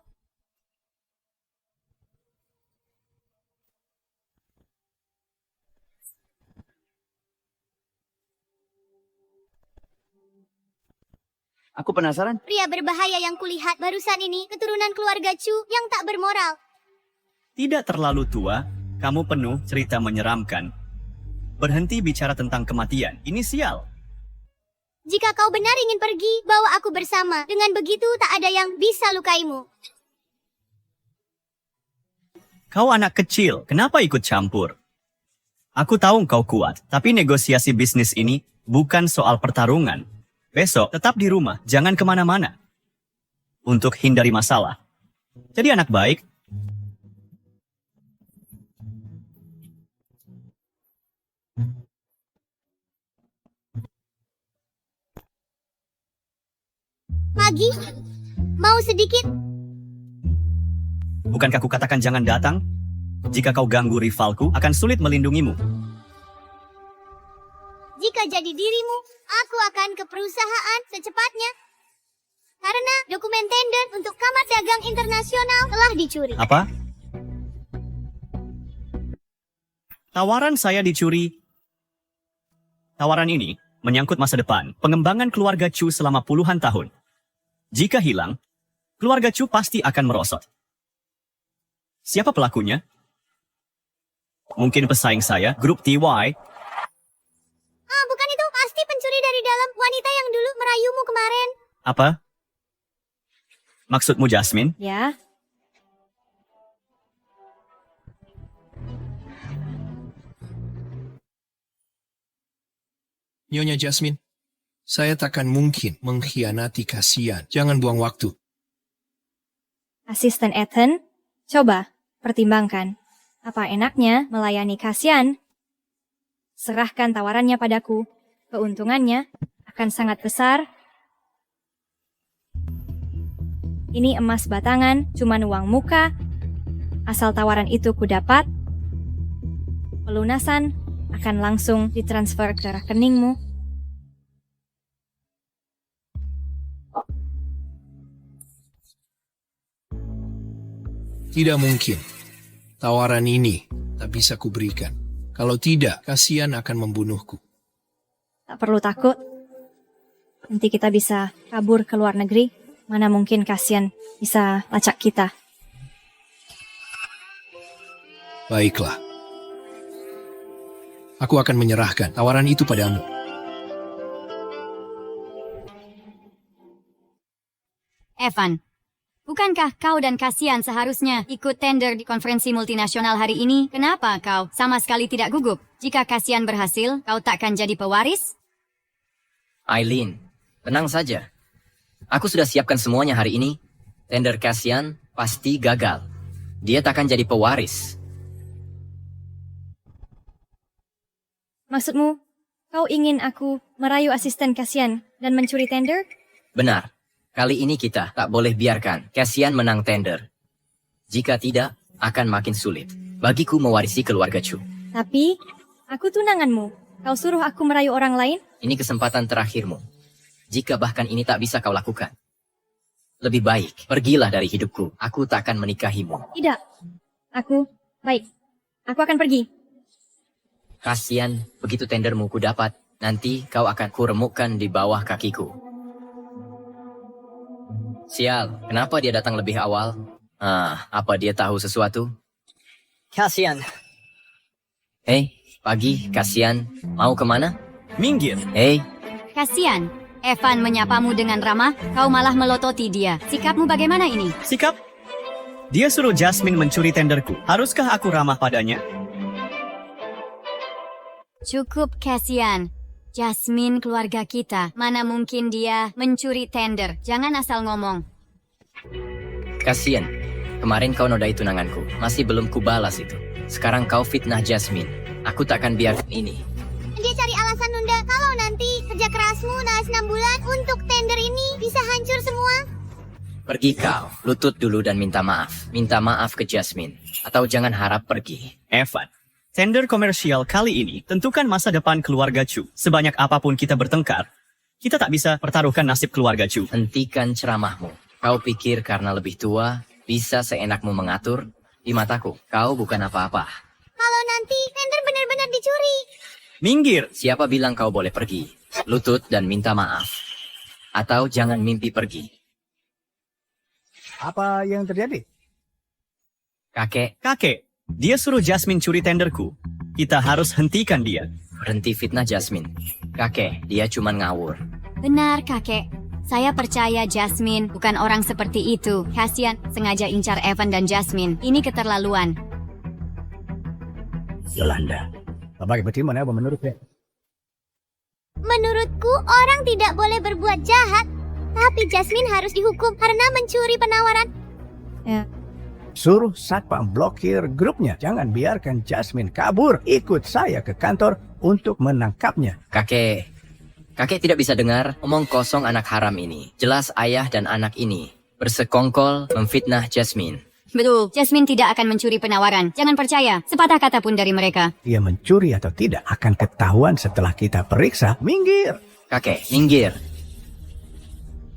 Aku penasaran. Pria berbahaya yang kulihat barusan ini keturunan keluarga Chu yang tak bermoral. Tidak terlalu tua, kamu penuh cerita menyeramkan. Berhenti bicara tentang kematian, ini sial. Jika kau benar ingin pergi, bawa aku bersama. Dengan begitu tak ada yang bisa lukaimu. Kau anak kecil, kenapa ikut campur? Aku tahu kau kuat, tapi negosiasi bisnis ini bukan soal pertarungan. Besok tetap di rumah, jangan kemana-mana. Untuk hindari masalah. Jadi anak baik. Pagi, mau sedikit? Bukankah kukatakan jangan datang? Jika kau ganggu rivalku, akan sulit melindungimu. Jika jadi dirimu, aku akan ke perusahaan secepatnya. Karena dokumen tender untuk Kamar Dagang Internasional telah dicuri. Apa? Tawaran saya dicuri. Tawaran ini menyangkut masa depan pengembangan keluarga Chu selama puluhan tahun. Jika hilang, keluarga Chu pasti akan merosot. Siapa pelakunya? Mungkin pesaing saya, grup TY. Ah, bukan itu. Pasti pencuri dari dalam, wanita yang dulu merayumu kemarin. Apa? Maksudmu Jasmine? Ya, Nyonya Jasmine, saya takkan mungkin mengkhianati kasihan. Jangan buang waktu. Asisten Ethan, coba pertimbangkan. Apa enaknya melayani Kasian? Serahkan tawarannya padaku. Keuntungannya akan sangat besar. Ini emas batangan, cuman uang muka. Asal tawaran itu ku dapat, pelunasan akan langsung ditransfer ke rekeningmu. Tidak mungkin. Tawaran ini tak bisa kuberikan. Kalau tidak, kasihan akan membunuhku. Tak perlu takut. Nanti kita bisa kabur ke luar negeri. Mana mungkin Kasian bisa lacak kita. Baiklah. Aku akan menyerahkan tawaran itu padamu. Evan, bukankah kau dan Kasian seharusnya ikut tender di konferensi multinasional hari ini? Kenapa kau sama sekali tidak gugup? Jika Kasian berhasil, kau takkan jadi pewaris? Aileen, tenang saja. Aku sudah siapkan semuanya hari ini. Tender Kasian pasti gagal. Dia takkan jadi pewaris. Maksudmu, kau ingin aku merayu asisten Kasian dan mencuri tender? Benar. Kali ini kita tak boleh biarkan Kasian menang tender. Jika tidak, akan makin sulit bagiku mewarisi keluarga Chu. Tapi, aku tunanganmu. Kau suruh aku merayu orang lain? Ini kesempatan terakhirmu. Jika bahkan ini tak bisa kau lakukan. Lebih baik, pergilah dari hidupku. Aku tak akan menikahimu. Tidak. Baik. Aku akan pergi. Kasian, begitu tendermu ku dapat, nanti kau akan kuremukkan di bawah kakiku. Sial, kenapa dia datang lebih awal? Apa dia tahu sesuatu? Kasian. Hei, pagi, kasian. Mau kemana? Minggir. Hei, Kasian. Evan menyapamu dengan ramah, kau malah melototi dia. Sikapmu bagaimana ini? Sikap? Dia suruh Jasmine mencuri tenderku. Haruskah aku ramah padanya? Cukup, Kasian. Jasmine keluarga kita. Mana mungkin dia mencuri tender. Jangan asal ngomong. kasian. Kemarin kau nodai tunanganku. Masih belum kubalas itu. Sekarang kau fitnah Jasmine. Aku tak akan biarkan ini. Dia cari alasan nunda. Kalau nanti kerja kerasmu naas 6 bulan untuk tender ini bisa hancur semua. Pergi kau, lutut dulu dan minta maaf. Minta maaf ke Jasmine. Atau jangan harap pergi. Evan, tender komersial kali ini tentukan masa depan keluarga Chu. Sebanyak apapun kita bertengkar, kita tak bisa pertaruhkan nasib keluarga Chu. Hentikan ceramahmu. Kau pikir karena lebih tua, bisa seenakmu mengatur? Di mataku, kau bukan apa-apa. Kalau nanti tender benar-benar dicuri. Minggir! Siapa bilang kau boleh pergi? Lutut dan minta maaf. Atau jangan mimpi pergi. Apa yang terjadi? Kakek, dia suruh Jasmine curi tenderku. Kita harus hentikan dia. Berhenti fitnah Jasmine. Kakek, dia cuma ngawur. Benar, kakek. Saya percaya Jasmine bukan orang seperti itu. Kasian sengaja incar Evan dan Jasmine. Ini keterlaluan. Yolanda, bagaimana menurutnya? Menurutku orang tidak boleh berbuat jahat. Tapi Jasmine harus dihukum karena mencuri penawaran. Suruh satpam blokir grupnya. Jangan biarkan Jasmine kabur. Ikut saya ke kantor untuk menangkapnya. Kakek tidak bisa dengar omong kosong anak haram ini. Jelas ayah dan anak ini bersekongkol memfitnah Jasmine. Betul, Jasmine tidak akan mencuri penawaran. Jangan percaya, sepatah kata pun dari mereka. Dia mencuri atau tidak akan ketahuan setelah kita periksa. Minggir! Kakek, minggir.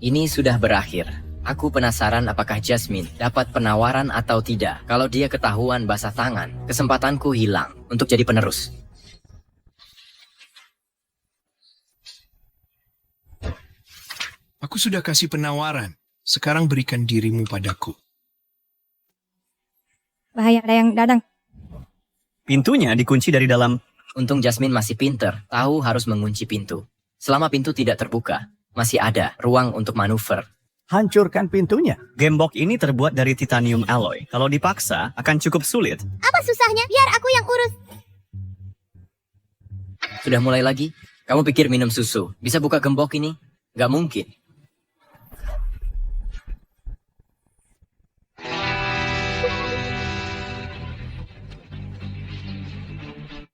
Ini sudah berakhir. Aku penasaran apakah Jasmine dapat penawaran atau tidak. Kalau dia ketahuan basah tangan, kesempatanku hilang untuk jadi penerus. Aku sudah kasih penawaran. Sekarang berikan dirimu padaku. Bahaya, ada yang datang. Pintunya dikunci dari dalam. Untung Jasmine masih pinter, tahu harus mengunci pintu. Selama pintu tidak terbuka, masih ada ruang untuk manuver. Hancurkan pintunya. Gembok ini terbuat dari titanium alloy. Kalau dipaksa, akan cukup sulit. Apa susahnya? Biar aku yang urus. Sudah mulai lagi? Kamu pikir minum susu bisa buka gembok ini? Gak mungkin.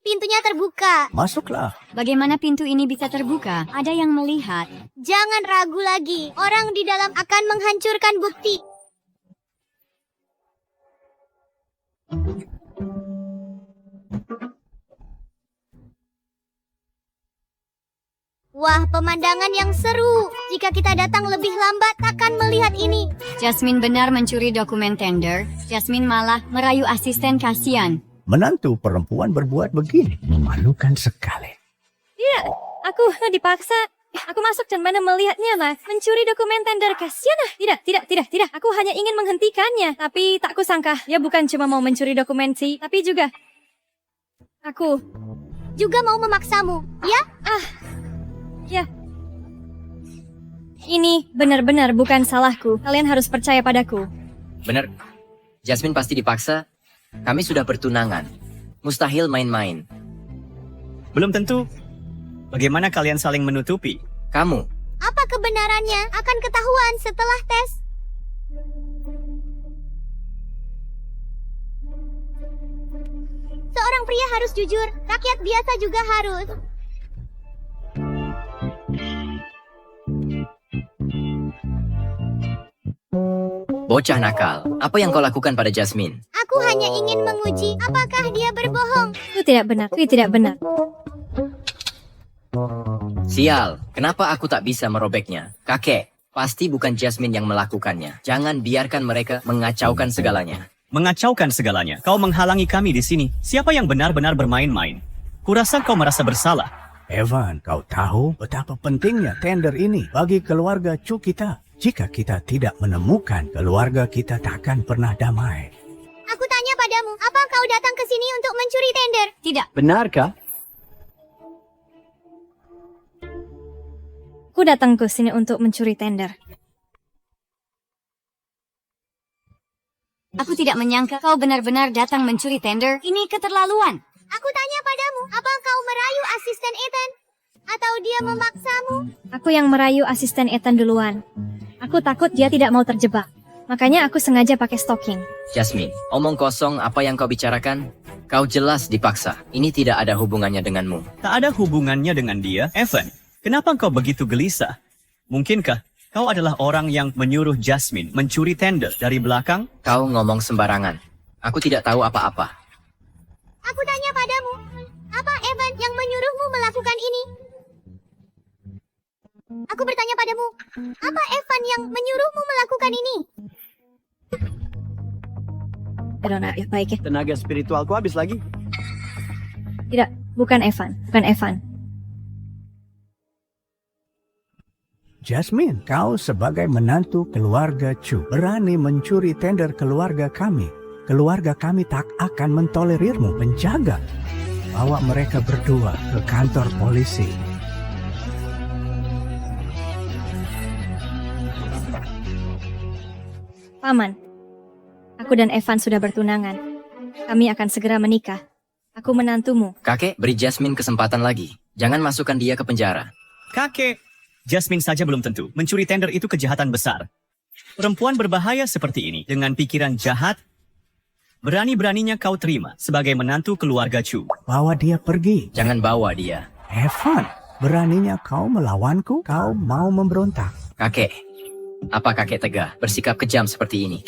Pintunya terbuka. Masuklah. Bagaimana pintu ini bisa terbuka? Ada yang melihat. Jangan ragu lagi. Orang di dalam akan menghancurkan bukti. Wah, pemandangan yang seru. Jika kita datang lebih lambat, akan melihat ini. Jasmine benar mencuri dokumen tender. Jasmine malah merayu asisten Kasian. Menantu perempuan berbuat begini. Memalukan sekali. Tidak, aku dipaksa. Aku masuk dan mana melihatnya, Mas. Mencuri dokumen tender Kasian. Tidak. Aku hanya ingin menghentikannya. Tapi tak kusangka, dia bukan cuma mau mencuri dokumen sih, tapi juga... Aku juga mau memaksamu, ya? Ya. Ini benar-benar bukan salahku. Kalian harus percaya padaku. Bener, Jasmine pasti dipaksa. Kami sudah bertunangan. Mustahil main-main. Belum tentu. Bagaimana kalian saling menutupi? Kamu. Apa kebenarannya akan ketahuan setelah tes. Seorang pria harus jujur. Rakyat biasa juga harus. Bocah nakal, apa yang kau lakukan pada Jasmine? Aku hanya ingin menguji apakah dia berbohong. Itu tidak benar. Sial, kenapa aku tak bisa merobeknya? Kakek, Pasti bukan Jasmine yang melakukannya. Jangan biarkan mereka mengacaukan segalanya. Mengacaukan segalanya. Kau menghalangi kami di sini. Siapa yang benar-benar bermain-main? Kurasa kau merasa bersalah. Evan, kau tahu betapa pentingnya tender ini bagi keluarga Chu kita. Jika kita tidak menemukan, keluarga kita takkan pernah damai. Aku tanya padamu, apa kau datang ke sini untuk mencuri tender? Tidak. Benarkah? Aku datang ke sini untuk mencuri tender. Aku tidak menyangka kau benar-benar datang mencuri tender. Ini keterlaluan. Aku tanya padamu, apa kau merayu asisten Ethan? Atau dia memaksamu? Aku yang merayu asisten Ethan duluan. Aku takut dia tidak mau terjebak. Makanya aku sengaja pakai stocking. Jasmine, omong kosong apa yang kau bicarakan? Kau jelas dipaksa. Ini tidak ada hubungannya denganmu. Tak ada hubungannya dengan dia. Evan, kenapa kau begitu gelisah? Mungkinkah kau adalah orang yang menyuruh Jasmine mencuri tender dari belakang? Kau ngomong sembarangan. Aku tidak tahu apa-apa. Aku tanya padamu, apa Evan yang menyuruhmu melakukan ini? Aku bertanya padamu, apa Evan yang menyuruhmu melakukan ini? Ya baik ya. Tenaga spiritualku habis lagi. Tidak, bukan Evan. Bukan Evan. Jasmine, kau sebagai menantu keluarga Chu berani mencuri tender keluarga kami. Keluarga kami tak akan mentolerirmu. Penjaga, bawa mereka berdua ke kantor polisi. Paman, aku dan Evan sudah bertunangan. Kami akan segera menikah. Aku menantumu. Kakek, beri Jasmine kesempatan lagi. Jangan masukkan dia ke penjara. Kakek, Jasmine saja belum tentu. Mencuri tender itu kejahatan besar. Perempuan berbahaya seperti ini dengan pikiran jahat, berani-beraninya kau terima sebagai menantu keluarga Chu. Bawa dia pergi. Jangan bawa dia. Evan, beraninya kau melawanku? Kau mau memberontak? Kakek, apa kakek tega bersikap kejam seperti ini?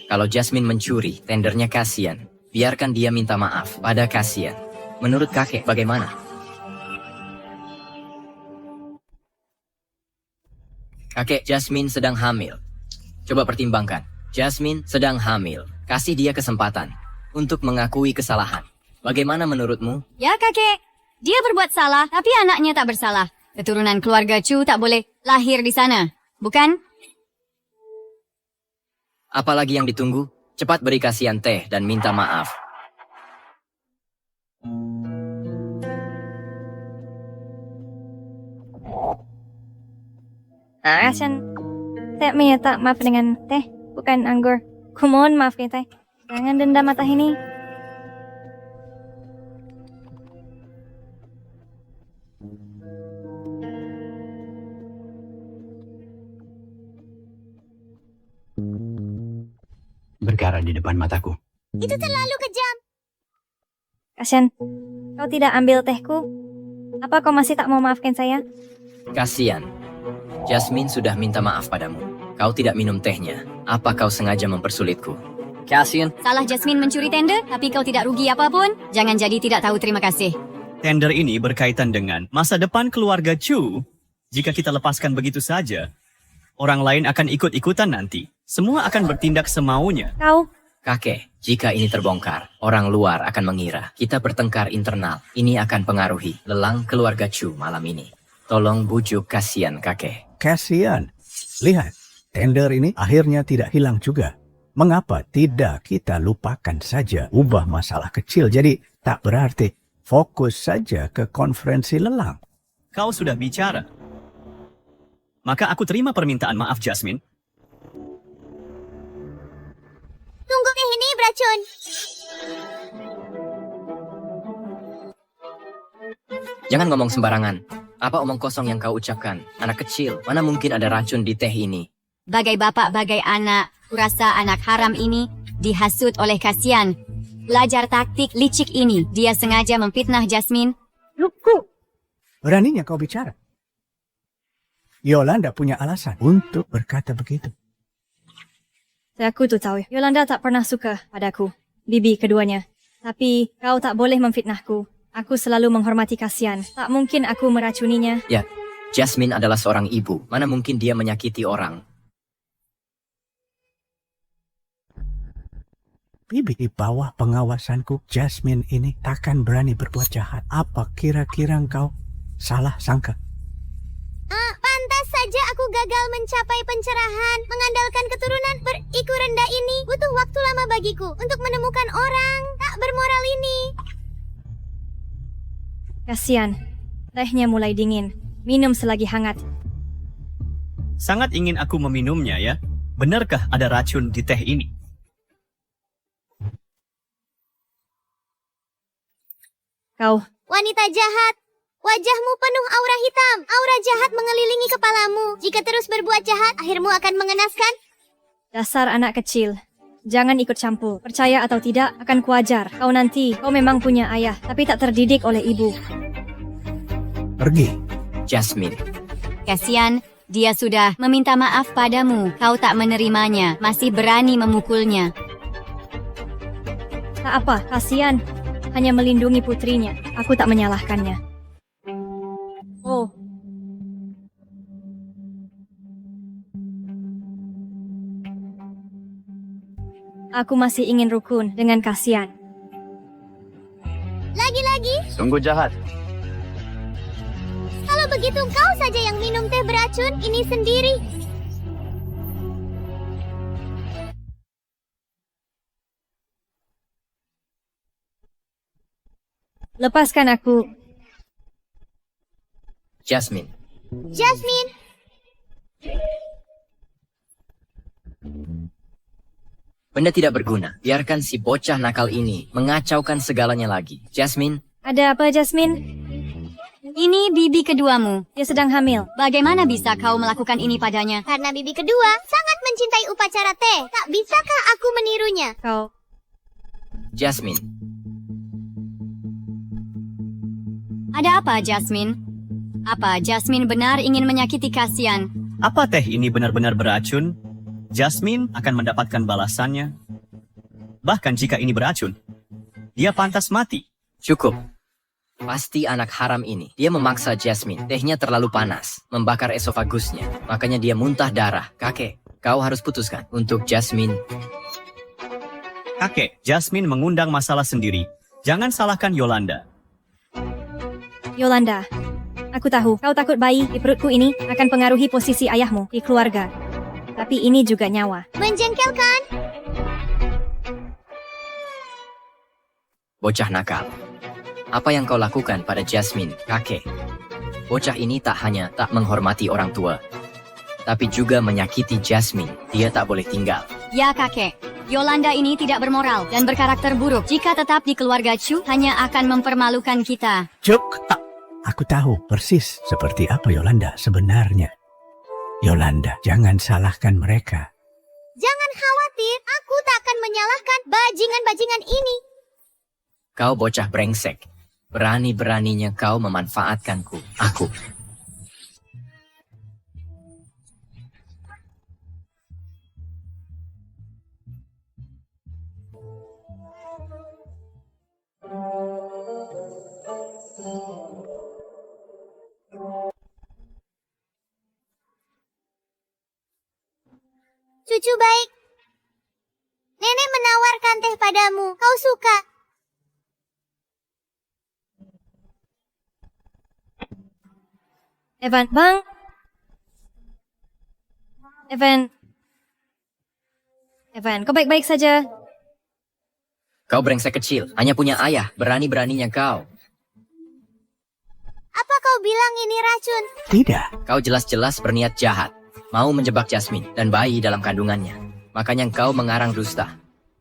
Kalau Jasmine mencuri, tendernya kasihan. Biarkan dia minta maaf pada kasihan. Menurut kakek bagaimana? Kakek, Jasmine sedang hamil. Coba pertimbangkan. Jasmine sedang hamil. Kasih dia kesempatan untuk mengakui kesalahan. Bagaimana menurutmu? Ya kakek, dia berbuat salah, tapi anaknya tak bersalah. Keturunan keluarga Chu tak boleh lahir di sana, bukan? Apalagi yang ditunggu? Cepat beri kasihan teh dan minta maaf. Asan, saya minta maaf dengan teh, bukan anggur. Kumohon maaf ya teh. Jangan dendam mata ini. Berkarat di depan mataku. Itu terlalu kejam. Kasian, kau tidak ambil tehku? Apa kau masih tak mau maafkan saya? Kasihan. Jasmine sudah minta maaf padamu. Kau tidak minum tehnya. Apa kau sengaja mempersulitku? Kasian. Salah Jasmine mencuri tender, tapi kau tidak rugi apapun. Jangan jadi tidak tahu terima kasih. Tender ini berkaitan dengan masa depan keluarga Chu. Jika kita lepaskan begitu saja, orang lain akan ikut-ikutan nanti. Semua akan bertindak semaunya. Kau, Kakek, jika ini terbongkar, orang luar akan mengira kita bertengkar internal. Ini akan pengaruhi lelang keluarga Chu malam ini. Tolong bujuk kasihan kakek. Kasian. Lihat, tender ini akhirnya tidak hilang juga. Mengapa tidak kita lupakan saja? Ubah masalah kecil jadi tak berarti. Fokus saja ke konferensi lelang. Kau sudah bicara. Maka aku terima permintaan maaf Jasmine. Tunggu ini beracun. Jangan ngomong sembarangan. Apa omong kosong yang kau ucapkan? Anak kecil, mana mungkin ada racun di teh ini? Bagai bapak, bagai anak, kurasa anak haram ini dihasut oleh kasihan. Belajar taktik licik ini, dia sengaja memfitnah Jasmine. Luku. Beraninya kau bicara. Yolanda punya alasan untuk berkata begitu. aku tuh tahu. Yolanda tak pernah suka padaku. Bibi keduanya. Tapi kau tak boleh memfitnahku. Aku selalu menghormati kasihan. Tak mungkin aku meracuninya. Ya, Jasmine adalah seorang ibu. Mana mungkin dia menyakiti orang? Bibi, di bawah pengawasanku, Jasmine ini takkan berani berbuat jahat. Apa kira-kira engkau salah sangka? Pantas saja aku gagal mencapai pencerahan. Mengandalkan keturunan beriku rendah ini butuh waktu lama bagiku untuk menemukan orang tak bermoral ini. Kasian, tehnya mulai dingin. Minum selagi hangat. Sangat ingin aku meminumnya ya. Benarkah ada racun di teh ini? Kau, Wanita jahat, wajahmu penuh aura hitam. Aura jahat mengelilingi kepalamu. Jika terus berbuat jahat, akhirmu akan mengenaskan. dasar anak kecil. Jangan ikut campur. Percaya atau tidak, akan kuajar. Kau memang punya ayah, tapi tak terdidik oleh ibu. Pergi. Jasmine, Kasian, dia sudah meminta maaf padamu. Kau tak menerimanya, masih berani memukulnya. Tak apa, kasian. Hanya melindungi putrinya. Aku tak menyalahkannya. Oh, aku masih ingin rukun dengan kasian. Lagi-lagi, Sungguh jahat. kalau begitu kau saja yang minum teh beracun ini sendiri. Lepaskan aku. Jasmine, Jasmine, benda tidak berguna. Biarkan si bocah nakal ini mengacaukan segalanya lagi. Jasmine, Ada apa, Jasmine? Ini bibi keduamu. Dia sedang hamil. Bagaimana bisa kau melakukan ini padanya? karena bibi kedua sangat mencintai upacara teh. Tak bisakah aku menirunya? Kau, Jasmine, Ada apa, Jasmine? Apa Jasmine benar ingin menyakiti Kasian? Apa teh ini benar-benar beracun? Jasmine akan mendapatkan balasannya. Bahkan jika ini beracun, dia pantas mati. cukup. Pasti anak haram ini. Dia memaksa Jasmine. Tehnya terlalu panas, membakar esofagusnya. Makanya dia muntah darah. Kakek, kau harus putuskan. Untuk Jasmine, Kakek, Jasmine mengundang masalah sendiri. Jangan salahkan Yolanda. Yolanda. Aku tahu, kau takut bayi di perutku ini akan pengaruhi posisi ayahmu di keluarga. Tapi ini juga nyawa. Menjengkelkan. bocah nakal. Apa yang kau lakukan pada Jasmine, kakek? Bocah ini tak hanya tak menghormati orang tua, tapi juga menyakiti Jasmine. Dia tak boleh tinggal. Ya, kakek. Yolanda ini tidak bermoral dan berkarakter buruk. Jika tetap di keluarga Chu, hanya akan mempermalukan kita. Cuk, aku tahu persis seperti apa Yolanda sebenarnya. Yolanda, jangan salahkan mereka. Jangan khawatir, aku tak akan menyalahkan bajingan-bajingan ini. Kau bocah brengsek. Berani-beraninya kau memanfaatkanku. Aku. Cucu baik. Nenek menawarkan teh padamu. Kau suka? Evan, Bang. Evan, kau baik-baik saja. Kau brengsek kecil. Hanya punya ayah. Berani-beraninya kau. Apa kau bilang ini racun? Tidak, Kau jelas-jelas berniat jahat. Mau menjebak Jasmine dan bayi dalam kandungannya. Makanya kau mengarang dusta.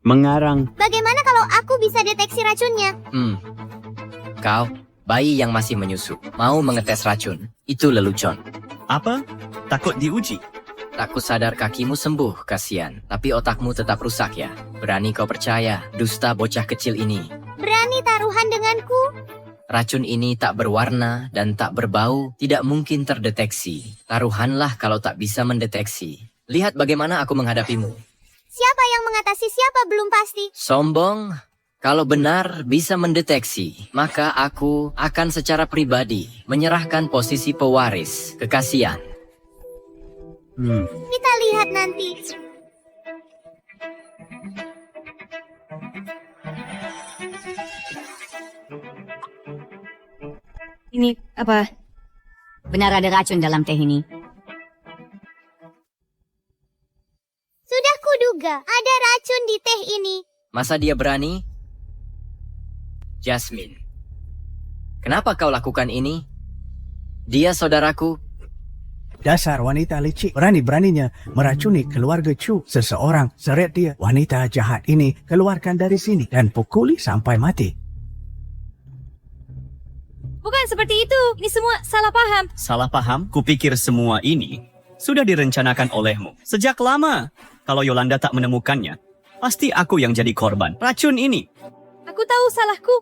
Mengarang. Bagaimana kalau aku bisa deteksi racunnya? Kau, bayi yang masih menyusu, mau mengetes racun. Itu lelucon. Apa? Takut diuji? Tak kusadar kakimu sembuh, kasihan. Tapi otakmu tetap rusak ya. Berani kau percaya, dusta bocah kecil ini. Berani taruhan denganku? Racun ini tak berwarna dan tak berbau, tidak mungkin terdeteksi. Taruhanlah kalau tak bisa mendeteksi. Lihat bagaimana aku menghadapimu. Siapa yang mengatasi siapa belum pasti. Sombong, Kalau benar bisa mendeteksi, maka aku akan secara pribadi menyerahkan posisi pewaris ke Kasian. Kita lihat nanti. Ini apa? Benar ada racun dalam teh ini. Sudah kuduga, ada racun di teh ini. Masa dia berani? Jasmine, kenapa kau lakukan ini? Dia saudaraku. Dasar wanita licik, berani-beraninya meracuni keluarga Chu. Seseorang seret dia, wanita jahat ini, keluarkan dari sini dan pukuli sampai mati. Bukan seperti itu. Ini semua salah paham. Salah paham? Kupikir semua ini sudah direncanakan olehmu sejak lama. Kalau Yolanda tak menemukannya, pasti aku yang jadi korban racun ini. Aku tahu salahku.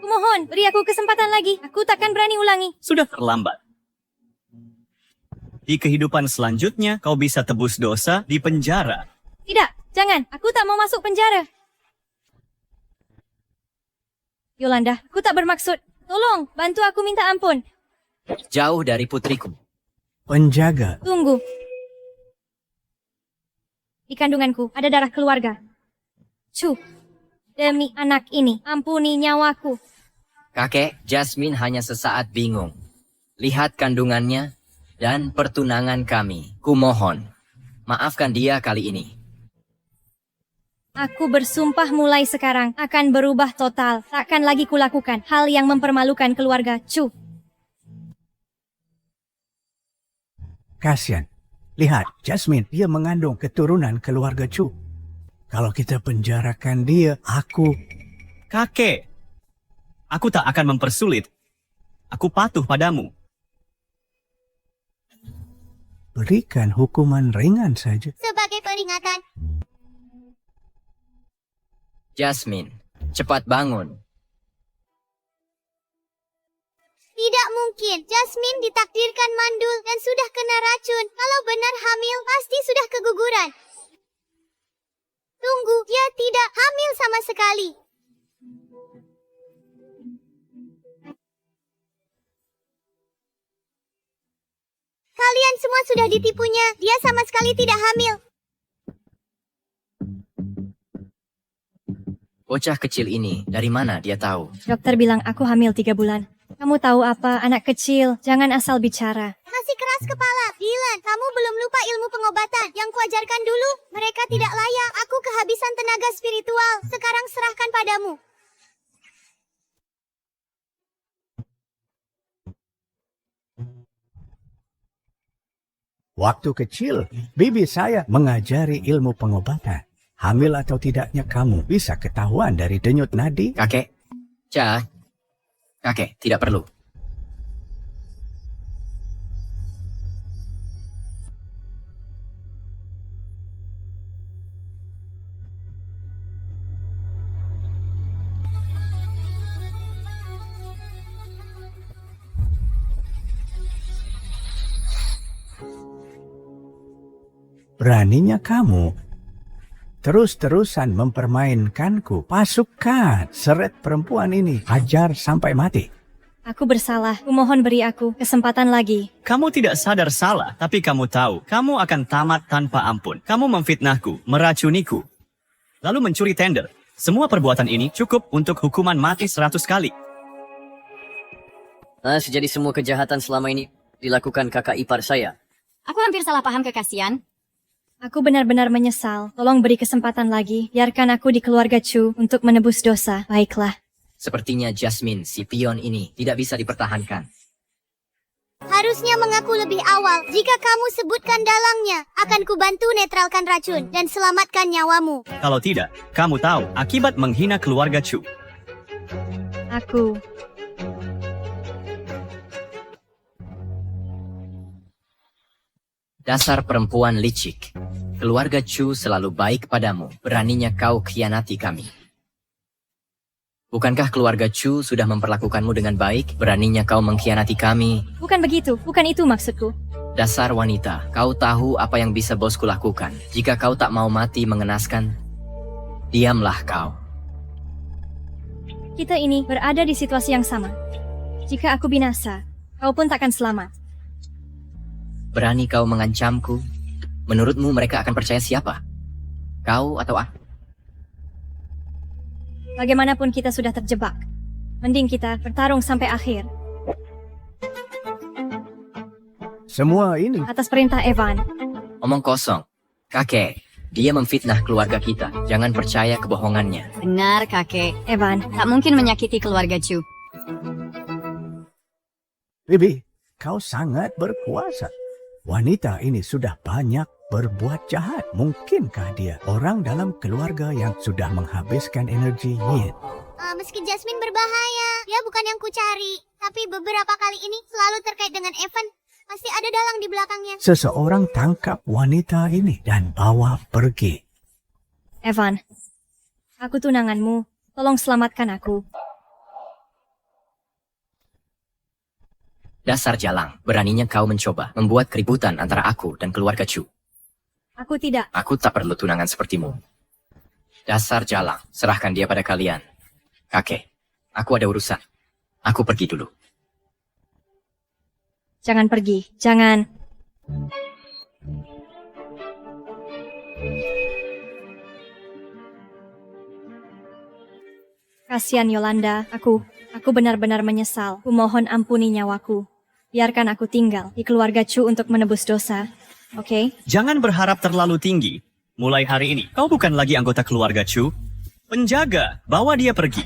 Kumohon, beri aku kesempatan lagi. Aku takkan berani ulangi. Sudah terlambat. Di kehidupan selanjutnya, kau bisa tebus dosa di penjara. Tidak, jangan. Aku tak mau masuk penjara. Yolanda, aku tak bermaksud. Tolong, bantu aku minta ampun. Jauh dari putriku. Penjaga, Tunggu. Di kandunganku ada darah keluarga. Chu, demi anak ini, ampuni nyawaku. Kakek, Jasmine hanya sesaat bingung. Lihat kandungannya dan pertunangan kami. Kumohon, maafkan dia kali ini. Aku bersumpah mulai sekarang akan berubah total. Takkan lagi kulakukan hal yang mempermalukan keluarga Chu. kasihan. Lihat, Jasmine, dia mengandung keturunan keluarga Chu. Kalau kita penjarakan dia, Kakek, aku tak akan mempersulit. Aku patuh padamu. berikan hukuman ringan saja. Sebagai peringatan. Jasmine, cepat bangun. Tidak mungkin. Jasmine ditakdirkan mandul dan sudah kena racun. Kalau benar hamil, pasti sudah keguguran. Tunggu, dia tidak hamil sama sekali. Kalian semua sudah ditipunya. Dia sama sekali tidak hamil. Bocah kecil ini, dari mana dia tahu? Dokter bilang aku hamil 3 bulan. Kamu tahu apa, anak kecil? Jangan asal bicara. Masih keras kepala. Dylan, kamu belum lupa ilmu pengobatan yang kuajarkan dulu? Mereka tidak layak. Aku kehabisan tenaga spiritual. Sekarang serahkan padamu. Waktu kecil, bibi saya mengajari ilmu pengobatan. Hamil atau tidaknya kamu bisa ketahuan dari denyut nadi. Kakek, kakek, tidak perlu. Beraninya kamu terus-terusan mempermainkanku. Pasukan, seret perempuan ini. Hajar sampai mati. Aku bersalah. Kumohon beri aku kesempatan lagi. Kamu tidak sadar salah, tapi kamu tahu, kamu akan tamat tanpa ampun. Kamu memfitnahku, meracuniku, lalu mencuri tender. Semua perbuatan ini cukup untuk hukuman mati 100 kali. Jadi semua kejahatan selama ini dilakukan kakak ipar saya. Aku hampir salah paham ke Kasian. Aku benar-benar menyesal. Tolong beri kesempatan lagi. Biarkan aku di keluarga Chu untuk menebus dosa. Baiklah. Sepertinya Jasmine, si pion ini, tidak bisa dipertahankan. Harusnya mengaku lebih awal. Jika kamu sebutkan dalangnya, akan kubantu netralkan racun dan selamatkan nyawamu. Kalau tidak, kamu tahu akibat menghina keluarga Chu. Aku. Dasar perempuan licik. Keluarga Chu selalu baik padamu. Beraninya kau khianati kami. Bukankah keluarga Chu sudah memperlakukanmu dengan baik? Beraninya kau mengkhianati kami. Bukan begitu. Bukan itu maksudku. Dasar wanita, kau tahu apa yang bisa bosku lakukan. Jika kau tak mau mati mengenaskan, diamlah kau. Kita ini berada di situasi yang sama. Jika aku binasa, kau pun takkan selamat. Berani kau mengancamku? Menurutmu mereka akan percaya siapa? Kau atau aku? Bagaimanapun kita sudah terjebak. Mending kita bertarung sampai akhir. Semua ini Atas perintah Evan. Omong kosong. Kakek, dia memfitnah keluarga kita. Jangan percaya kebohongannya. Benar, kakek. Evan, Tak mungkin menyakiti keluarga Chu. Bibi, kau sangat berkuasa. Wanita ini sudah banyak berbuat jahat. Mungkinkah dia orang dalam keluarga yang sudah menghabiskan energi Yin? Meski Jasmine berbahaya, dia bukan yang ku cari. Tapi beberapa kali ini selalu terkait dengan Evan. Masih ada dalang di belakangnya. Seseorang tangkap wanita ini dan bawa pergi. Evan. Aku tunanganmu. Tolong selamatkan aku. Dasar jalang, beraninya kau mencoba membuat keributan antara aku dan keluarga Chu. Aku tidak. Aku tak perlu tunangan sepertimu. Dasar jalang, serahkan dia pada kalian. Kakek, aku ada urusan. Aku pergi dulu. Jangan pergi. Jangan. Kasihan Yolanda. Aku benar-benar menyesal. Ku mohon ampuni nyawaku. Biarkan aku tinggal di keluarga Chu untuk menebus dosa. Oke? Jangan berharap terlalu tinggi. Mulai hari ini, kau bukan lagi anggota keluarga Chu. Penjaga, bawa dia pergi.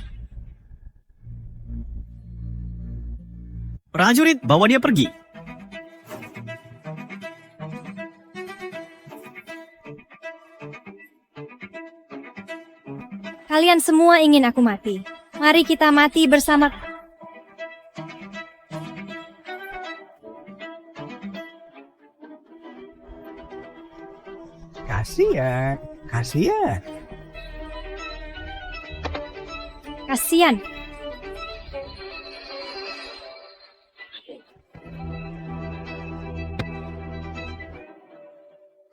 Prajurit, bawa dia pergi. Kalian semua ingin aku mati. Mari kita mati bersama. Kasihan, kasihan. Kasihan.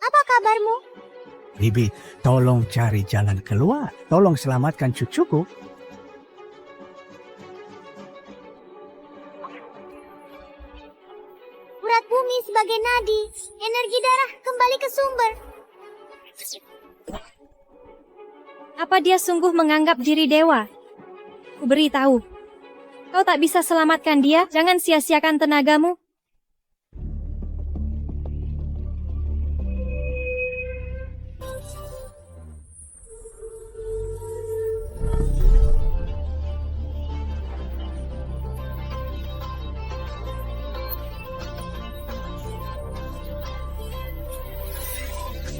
Apa kabarmu? Bibi, tolong cari jalan keluar. Tolong selamatkan cucuku. Urat bumi sebagai nadi. Energi darah kembali ke sumber. Apa dia sungguh menganggap diri dewa? Ku beritahu. Kau tak bisa selamatkan dia. Jangan sia-siakan tenagamu.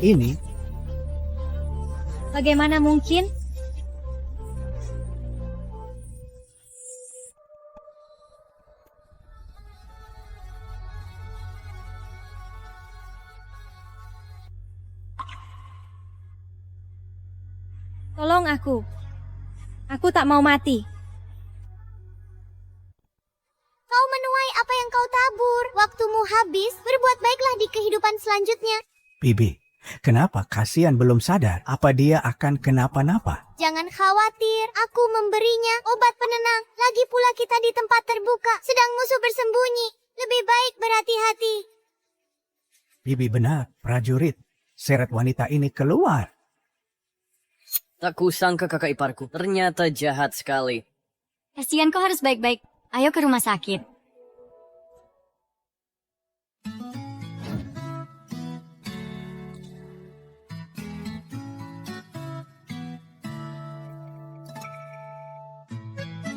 Ini Bagaimana mungkin? Tolong aku. Aku tak mau mati. Kau menuai apa yang kau tabur. Waktumu habis. Berbuat baiklah di kehidupan selanjutnya. Bibi, kenapa kasihan belum sadar apa dia akan kenapa-napa? Jangan khawatir, aku memberinya obat penenang. Lagi pula kita di tempat terbuka, sedang musuh bersembunyi. Lebih baik berhati-hati. Bibi benar, prajurit. Seret wanita ini keluar. Tak kusangka kakak iparku, ternyata jahat sekali. Kasihan, kau harus baik-baik. Ayo ke rumah sakit.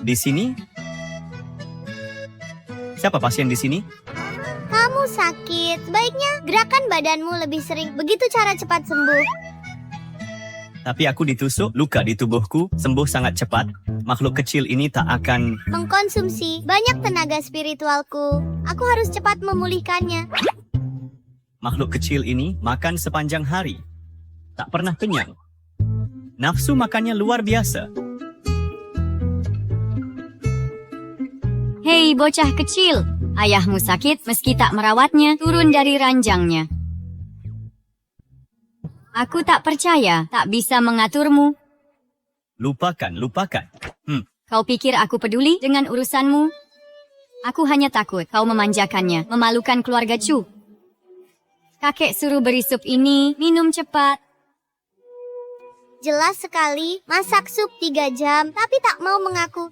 Di sini? Siapa pasien di sini? Kamu sakit, sebaiknya gerakan badanmu lebih sering. Begitu cara cepat sembuh. Tapi aku ditusuk, luka di tubuhku, sembuh sangat cepat. Makhluk kecil ini tak akan... Mengkonsumsi banyak tenaga spiritualku. Aku harus cepat memulihkannya. Makhluk kecil ini makan sepanjang hari. Tak pernah kenyang. Nafsu makannya luar biasa. Hei bocah kecil, ayahmu sakit meski tak merawatnya, turun dari ranjangnya. Aku tak percaya, tak bisa mengaturmu. Lupakan. Kau pikir aku peduli dengan urusanmu? Aku hanya takut kau memanjakannya, memalukan keluarga Chu. Kakek suruh beri sup ini, minum cepat. Jelas sekali, masak sup 3 jam, tapi tak mau mengaku.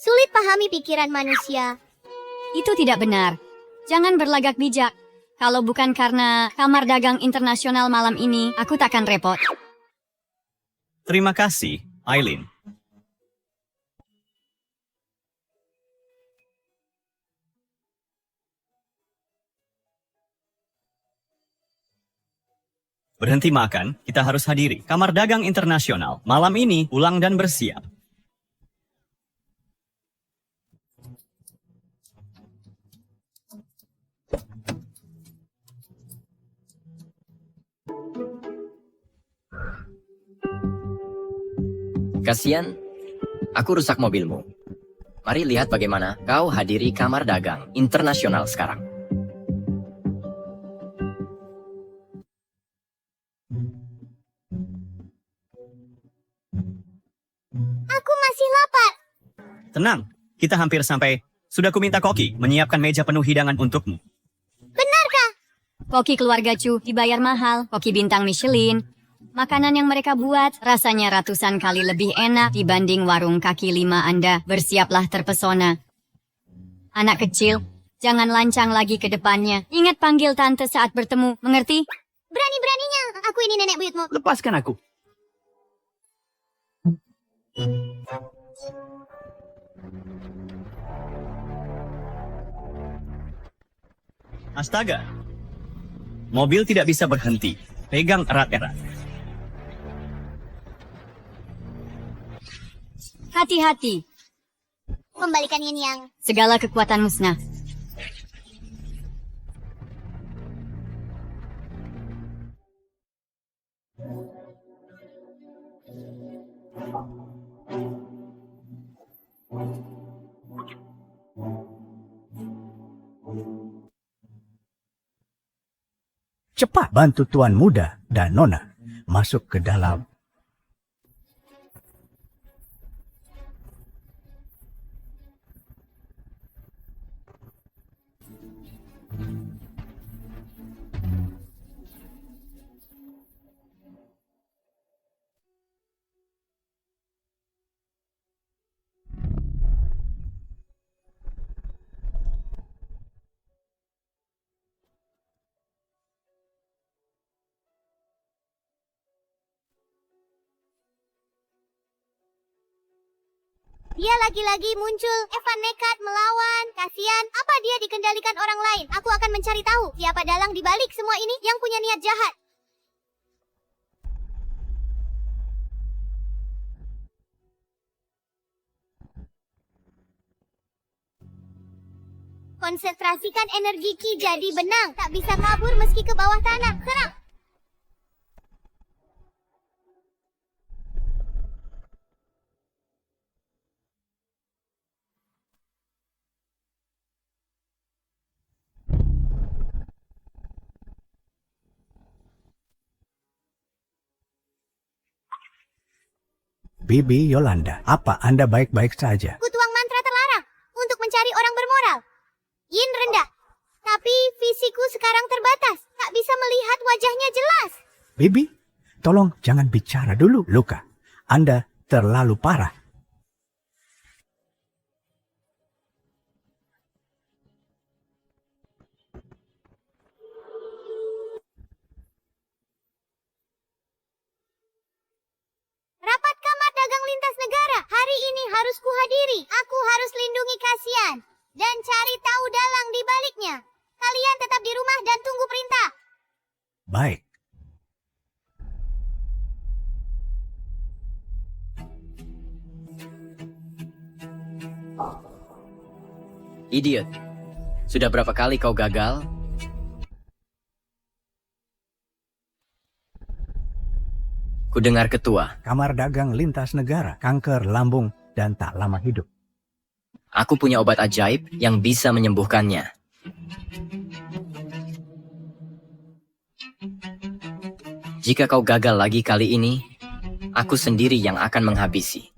Sulit pahami pikiran manusia. Itu tidak benar. Jangan berlagak bijak. Kalau bukan karena Kamar Dagang Internasional malam ini, aku takkan repot. Terima kasih, Aileen. Berhenti makan, kita harus hadiri Kamar Dagang Internasional. Malam ini, pulang dan bersiap. Kasian, aku rusak mobilmu. Mari lihat bagaimana kau hadiri Kamar Dagang Internasional sekarang. Aku masih lapar. Tenang, kita hampir sampai. Sudah kuminta Koki menyiapkan meja penuh hidangan untukmu. Benarkah? Koki keluarga Chu dibayar mahal, koki bintang Michelin. Makanan yang mereka buat rasanya ratusan kali lebih enak dibanding warung kaki 5 Anda. Bersiaplah terpesona. Anak kecil, jangan lancang lagi ke depannya. Ingat panggil tante saat bertemu, mengerti? Berani-beraninya, aku ini nenek buyutmu. Lepaskan aku. Astaga, mobil tidak bisa berhenti. Pegang erat-erat. Hati-hati, Kembalikan Yin Yang. segala kekuatan musnah. Cepat bantu Tuan Muda dan Nona masuk ke dalam. Dia lagi-lagi muncul. Evan nekat melawan. Kasian, apa dia dikendalikan orang lain? Aku akan mencari tahu siapa dalang di balik semua ini yang punya niat jahat. Konsentrasikan energi Ki jadi benang. Tak bisa kabur meski ke bawah tanah. Serang! Bibi Yolanda, apa Anda baik-baik saja? Kutuang mantra terlarang untuk mencari orang bermoral. Yin rendah. Tapi fisikku sekarang terbatas. Tak bisa melihat wajahnya jelas. Bibi, tolong jangan bicara dulu, Luka. Anda terlalu parah. Rapat Kamar Dagang Lintas Negara. Hari ini harus kuhadiri. Aku harus lindungi Kasian. Dan cari tahu dalang di baliknya. Kalian tetap di rumah dan tunggu perintah. Baik. Idiot. Sudah berapa kali kau gagal? Kudengar ketua. Kamar Dagang Lintas Negara, kanker lambung, dan tak lama hidup. Aku punya obat ajaib yang bisa menyembuhkannya. Jika kau gagal lagi kali ini, aku sendiri yang akan menghabisi.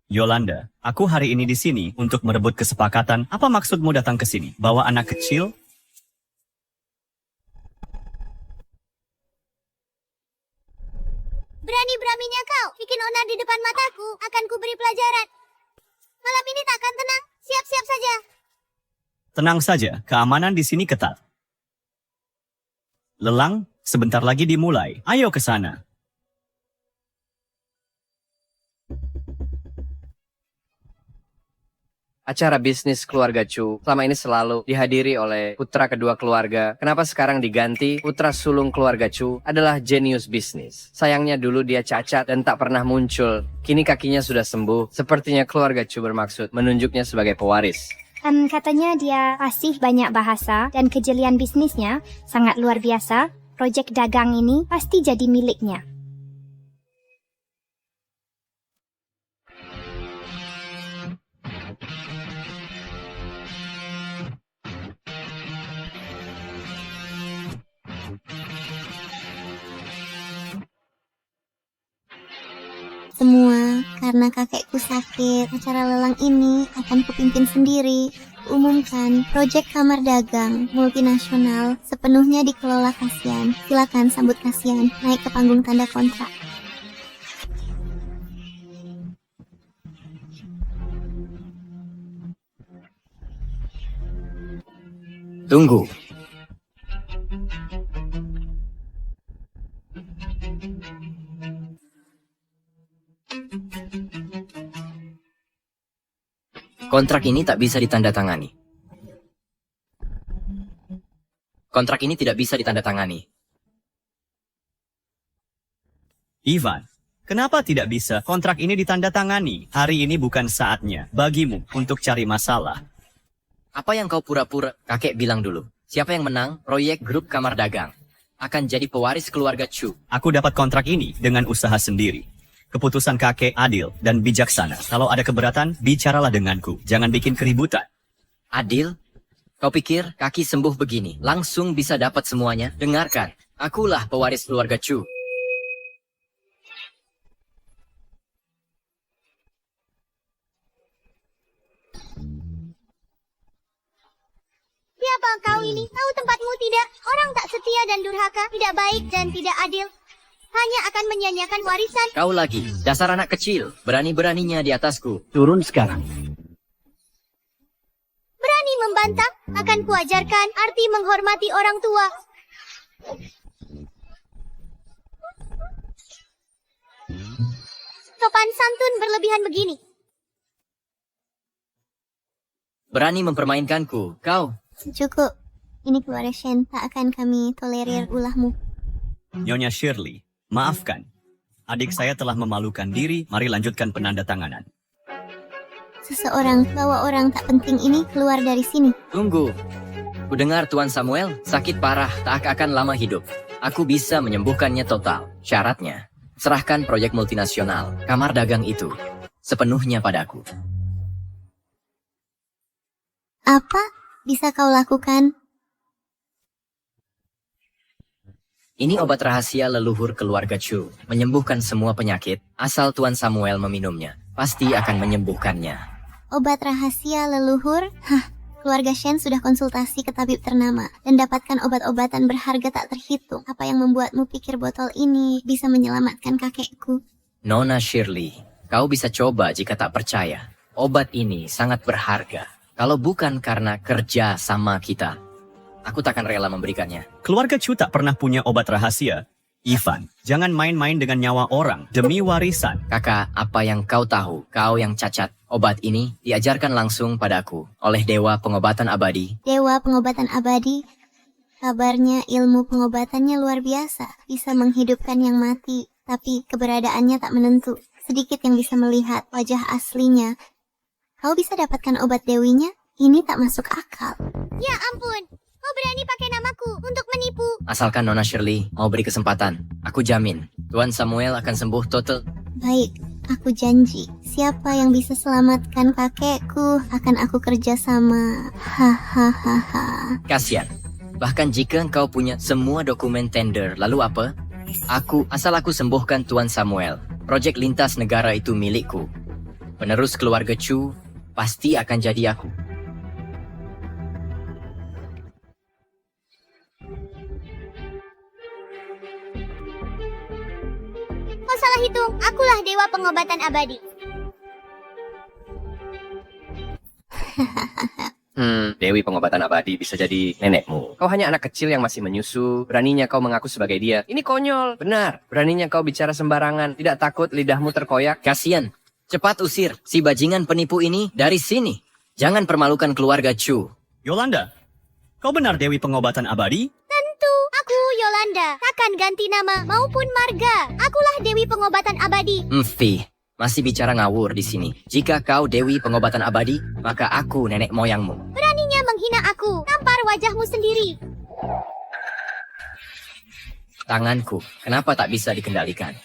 Yolanda, aku hari ini di sini untuk merebut kesepakatan. Apa maksudmu datang ke sini? Bawa anak kecil? Berani-beraninya kau bikin onar di depan mataku. Akan kuberi pelajaran. Malam ini tak akan tenang. Siap-siap saja. Tenang saja, keamanan di sini ketat. Lelang, sebentar lagi dimulai. Ayo ke sana. Acara bisnis keluarga Chu selama ini selalu dihadiri oleh putra kedua keluarga. Kenapa sekarang diganti putra sulung keluarga Chu adalah jenius bisnis. Sayangnya dulu dia cacat dan tak pernah muncul. Kini kakinya sudah sembuh. Sepertinya keluarga Chu bermaksud menunjuknya sebagai pewaris. Katanya dia fasih banyak bahasa dan kejelian bisnisnya sangat luar biasa. Proyek dagang ini pasti jadi miliknya. Semua karena kakekku sakit. Acara lelang ini akan kupimpin sendiri. Umumkan proyek kamar dagang multinasional sepenuhnya dikelola Kasian. Silakan sambut Kasian naik ke panggung tanda kontrak. Tunggu. Kontrak ini tak bisa ditandatangani. Kontrak ini tidak bisa ditandatangani. Ivan, kenapa tidak bisa kontrak ini ditandatangani? Hari ini bukan saatnya bagimu untuk cari masalah. Apa yang kau pura-pura? Kakek bilang dulu. Siapa yang menang proyek grup kamar dagang akan jadi pewaris keluarga Chu. Aku dapat kontrak ini dengan usaha sendiri. Keputusan kakek adil dan bijaksana. Kalau ada keberatan, bicaralah denganku. Jangan bikin keributan. Adil? Kau pikir kaki sembuh begini langsung bisa dapat semuanya? Dengarkan, akulah pewaris keluarga Chu. Siapa kau ini? Tahu tempatmu tidak? Orang tak setia dan durhaka, tidak baik dan tidak adil. Hanya akan menyia-nyiakan warisan. Kau lagi, dasar anak kecil, berani-beraninya di atasku. Turun sekarang. Berani membantah, akan kuajarkan arti menghormati orang tua. Sopan santun berlebihan begini. Berani mempermainkanku, kau. Cukup. Ini keluarga Shen, tak akan kami tolerir ulahmu. Nyonya Shirley, maafkan. Adik saya telah memalukan diri, mari lanjutkan penandatanganan. Seseorang bawa orang tak penting ini keluar dari sini. Tunggu. Kudengar Tuan Samuel sakit parah, tak akan lama hidup. Aku bisa menyembuhkannya total. Syaratnya, serahkan proyek multinasional, kamar dagang itu, sepenuhnya padaku. Apa bisa kau lakukan? Ini obat rahasia leluhur keluarga Chu, menyembuhkan semua penyakit, asal Tuan Samuel meminumnya, pasti akan menyembuhkannya. Obat rahasia leluhur? Hah, keluarga Shen sudah konsultasi ke tabib ternama dan dapatkan obat-obatan berharga tak terhitung. Apa yang membuatmu pikir botol ini bisa menyelamatkan kakekku? Nona Shirley, kau bisa coba jika tak percaya. Obat ini sangat berharga. Kalau bukan karena kerja sama kita, aku tak akan rela memberikannya. Keluarga Chu tak pernah punya obat rahasia. Ivan, jangan main-main dengan nyawa orang demi warisan. Kakak, apa yang kau tahu? Kau yang cacat. Obat ini diajarkan langsung padaku oleh Dewa Pengobatan Abadi. Dewa Pengobatan Abadi? Kabarnya ilmu pengobatannya luar biasa. Bisa menghidupkan yang mati, tapi keberadaannya tak menentu. Sedikit yang bisa melihat wajah aslinya. Kau bisa dapatkan obat dewinya? Ini tak masuk akal. Ya ampun, kau berani pakai namaku untuk menipu. Asalkan Nona Shirley mau beri kesempatan, aku jamin Tuan Samuel akan sembuh total. Baik, aku janji. Siapa yang bisa selamatkan kakekku akan aku kerjasama. Hahaha. Kasian. Bahkan jika engkau punya semua dokumen tender, lalu apa? Asal aku sembuhkan Tuan Samuel. Proyek lintas negara itu milikku. Penerus keluarga Chu pasti akan jadi aku. Kau salah hitung, akulah dewa pengobatan abadi. Dewi pengobatan abadi bisa jadi nenekmu. Kau hanya anak kecil yang masih menyusu. Beraninya kau mengaku sebagai dia. Ini konyol. Benar. Beraninya kau bicara sembarangan. Tidak takut lidahmu terkoyak. Kasian. Cepat usir si bajingan penipu ini dari sini. Jangan permalukan keluarga Chu. Yolanda, kau benar Dewi Pengobatan Abadi? Tentu, aku Yolanda. Takkan ganti nama maupun marga. Akulah Dewi Pengobatan Abadi. Mfi, masih bicara ngawur di sini. Jika kau Dewi Pengobatan Abadi, maka aku nenek moyangmu. Beraninya menghina aku. Tampar wajahmu sendiri. Tanganku, kenapa tak bisa dikendalikan?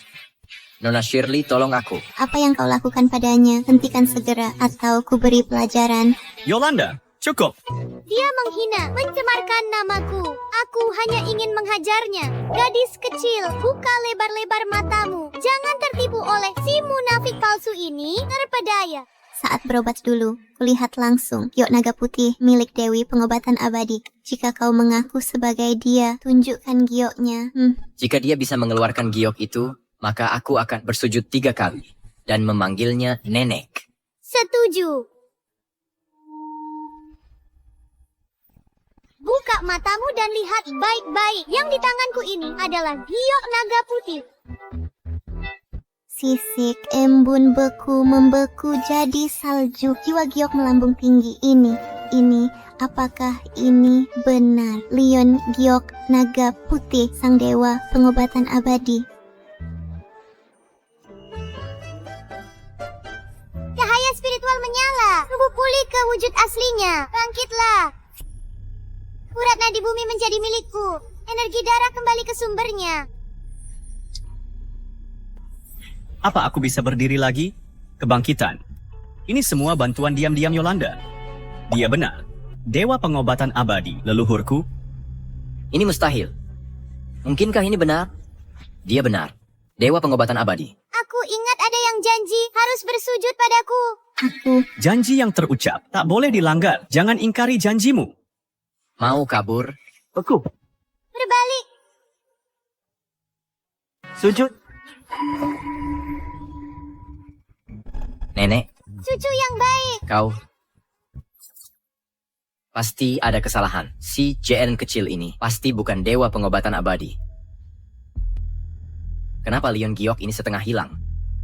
Nona Shirley, tolong aku. Apa yang kau lakukan padanya? Hentikan segera atau ku beri pelajaran. Yolanda, cukup. Dia menghina, mencemarkan namaku. Aku hanya ingin menghajarnya. Gadis kecil, buka lebar-lebar matamu. Jangan tertipu oleh si munafik palsu ini. Terpedaya. Saat berobat dulu, kulihat langsung giok naga putih milik Dewi Pengobatan Abadi. Jika kau mengaku sebagai dia, tunjukkan gioknya. Jika dia bisa mengeluarkan giok itu, maka aku akan bersujud 3 kali dan memanggilnya nenek. Setuju. Buka matamu dan lihat baik-baik. Yang di tanganku ini adalah giok naga putih. Sisik, embun, beku, membeku jadi salju. Jiwa giok melambung tinggi. Ini, apakah ini benar? Leon Giok Naga Putih, sang dewa pengobatan abadi. Cahaya spiritual menyala. Tubuh pulih ke wujud aslinya. Bangkitlah. Urat nadi bumi menjadi milikku. Energi darah kembali ke sumbernya. Apa aku bisa berdiri lagi? Kebangkitan. Ini semua bantuan diam-diam Yolanda. Dia benar. Dewa Pengobatan Abadi, leluhurku. Ini mustahil. Mungkinkah ini benar? Dia benar. Dewa Pengobatan Abadi. Aku ingat ada yang janji harus bersujud padaku. Janji yang terucap tak boleh dilanggar. Jangan ingkari janjimu. Mau kabur? Beku. Berbalik. Sujud. Nenek, Cucu yang baik. kau pasti ada kesalahan. Si JN kecil ini pasti bukan Dewa Pengobatan Abadi. Kenapa Leon Giok ini setengah hilang?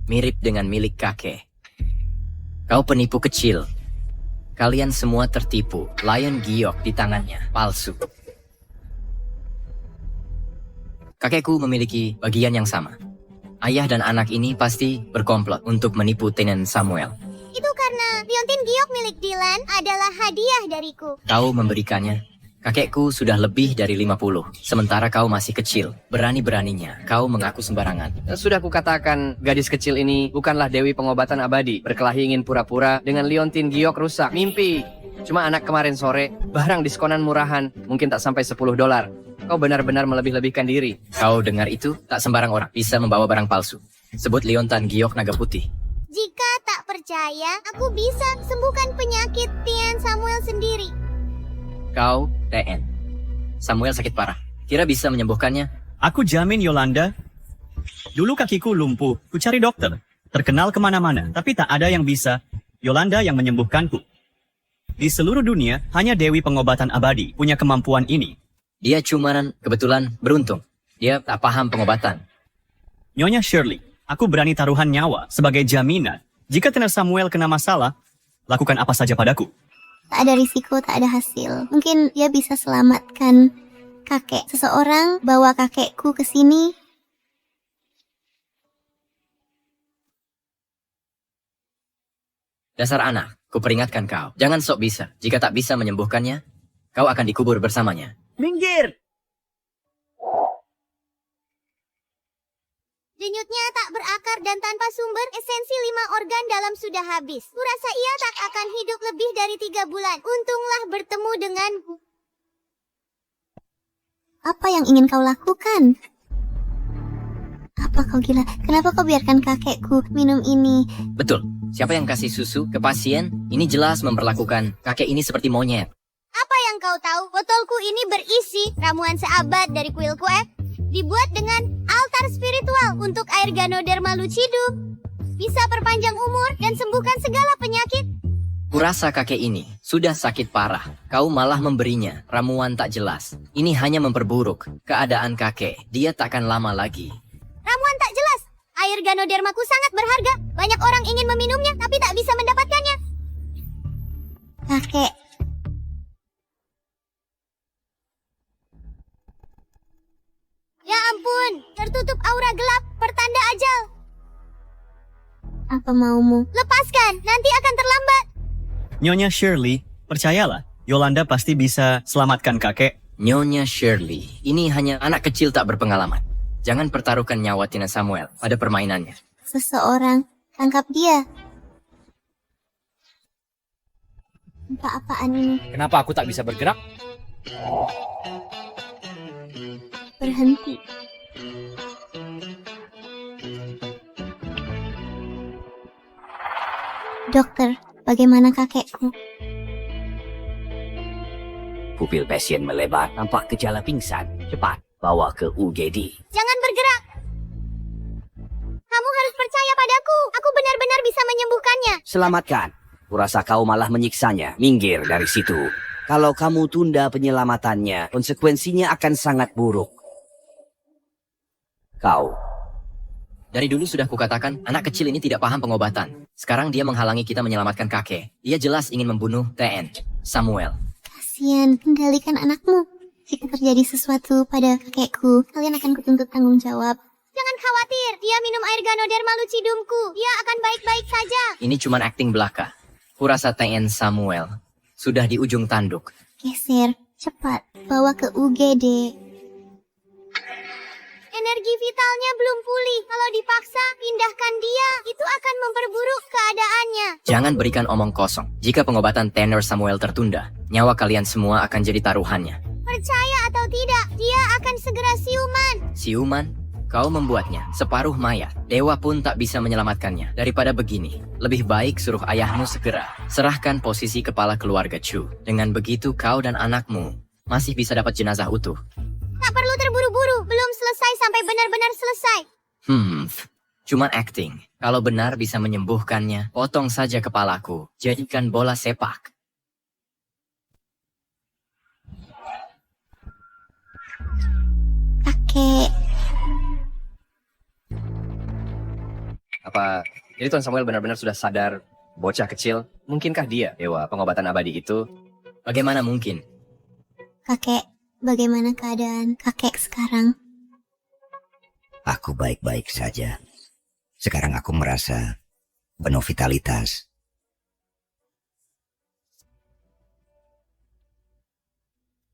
Mirip dengan milik kakek. Kau penipu kecil. Kalian semua tertipu. Lion Giok di tangannya palsu. Kakekku memiliki bagian yang sama. Ayah dan anak ini pasti berkomplot untuk menipu Tenant Samuel. Itu karena liontin giok milik Dylan adalah hadiah dariku. Kau memberikannya. Kakekku sudah lebih dari 50. Sementara kau masih kecil. Berani-beraninya kau mengaku sembarangan. Sudah kukatakan, gadis kecil ini bukanlah Dewi Pengobatan Abadi. Berkelahi ingin pura-pura dengan liontin giok rusak. Mimpi. Cuma anak kemarin sore, barang diskonan murahan. Mungkin tak sampai $10. Kau benar-benar melebih-lebihkan diri. Kau dengar itu? Tak sembarang orang bisa membawa barang palsu. Sebut Liontan Giok Naga Putih. Jika tak percaya, aku bisa sembuhkan penyakit Tian Samuel sendiri. Kau, TN. Samuel sakit parah. Kira bisa menyembuhkannya? Aku jamin Yolanda. Dulu kakiku lumpuh. Ku cari dokter. Terkenal kemana-mana. Tapi tak ada yang bisa. Yolanda yang menyembuhkanku. Di seluruh dunia, hanya Dewi Pengobatan Abadi punya kemampuan ini. Dia cuman kebetulan beruntung. Dia tak paham pengobatan. Nyonya Shirley, aku berani taruhan nyawa sebagai jaminan. Jika Tenant Samuel kena masalah, lakukan apa saja padaku. Tak ada risiko, tak ada hasil. Mungkin dia bisa selamatkan kakek. Seseorang bawa kakekku ke sini. Dasar anak, kuperingatkan kau. Jangan sok bisa. Jika tak bisa menyembuhkannya, kau akan dikubur bersamanya. Minggir! Denyutnya tak berakar dan tanpa sumber, esensi 5 organ dalam sudah habis. Kurasa ia tak akan hidup lebih dari 3 bulan. Untunglah bertemu denganku. Apa yang ingin kau lakukan? Apa kau gila? Kenapa kau biarkan kakekku minum ini? Betul. Siapa yang kasih susu ke pasien? Ini jelas memperlakukan kakek ini seperti monyet. Apa yang kau tahu? Botolku ini berisi ramuan seabad dari kuil kue, dibuat dengan altar spiritual untuk air Ganoderma lucidum. Bisa perpanjang umur dan sembuhkan segala penyakit. Kurasa kakek ini sudah sakit parah. Kau malah memberinya ramuan tak jelas. Ini hanya memperburuk keadaan kakek. Dia takkan lama lagi. Ramuan tak jelas. Air Ganodermaku sangat berharga. Banyak orang ingin meminumnya, tapi tak bisa mendapatkannya. Kakek, Ya ampun, tertutup aura gelap, pertanda ajal. apa maumu? Lepaskan, nanti akan terlambat. Nyonya Shirley, percayalah, Yolanda pasti bisa selamatkan kakek. Nyonya Shirley, ini hanya anak kecil tak berpengalaman. Jangan pertaruhkan nyawa Tina Samuel pada permainannya. Seseorang, tangkap dia. Apa-apaan ini? Kenapa aku tak bisa bergerak? Berhenti. Dokter, bagaimana kakekku? Pupil pasien melebar, nampak gejala pingsan. Cepat, bawa ke UGD. Jangan bergerak. Kamu harus percaya padaku. Aku benar-benar bisa menyembuhkannya. Selamatkan. Kurasa kau malah menyiksanya. Minggir dari situ. Kalau kamu tunda penyelamatannya, konsekuensinya akan sangat buruk. Kau. Dari dulu sudah kukatakan, anak kecil ini tidak paham pengobatan. Sekarang dia menghalangi kita menyelamatkan kakek. Dia jelas ingin membunuh TN Samuel. Kasian, kendalikan anakmu. Jika terjadi sesuatu pada kakekku, kalian akan kutuntut tanggung jawab. Jangan khawatir, dia minum air Ganoderma lucidumku. Dia akan baik-baik saja. Ini cuma akting belaka. Kurasa TN Samuel sudah di ujung tanduk. Geser, cepat, bawa ke UGD. Energi vitalnya belum pulih. Kalau dipaksa, pindahkan dia. Itu akan memperburuk keadaannya. Jangan berikan omong kosong. Jika pengobatan Tanner Samuel tertunda, nyawa kalian semua akan jadi taruhannya. Percaya atau tidak, dia akan segera siuman. Siuman, kau membuatnya separuh mayat. Dewa pun tak bisa menyelamatkannya. Daripada begini, lebih baik suruh ayahmu segera serahkan posisi kepala keluarga Chu. Dengan begitu kau dan anakmu masih bisa dapat jenazah utuh. Tak perlu terburu-buru, belum selesai sampai benar-benar selesai. Cuma acting. Kalau benar bisa menyembuhkannya, potong saja kepalaku, jadikan bola sepak. Kakek, Apa jadi Tuan Samuel benar-benar sudah sadar bocah kecil? Mungkinkah dia dewa pengobatan abadi itu? Bagaimana mungkin? kakek, bagaimana keadaan kakek sekarang? Aku baik-baik saja. Sekarang aku merasa penuh vitalitas.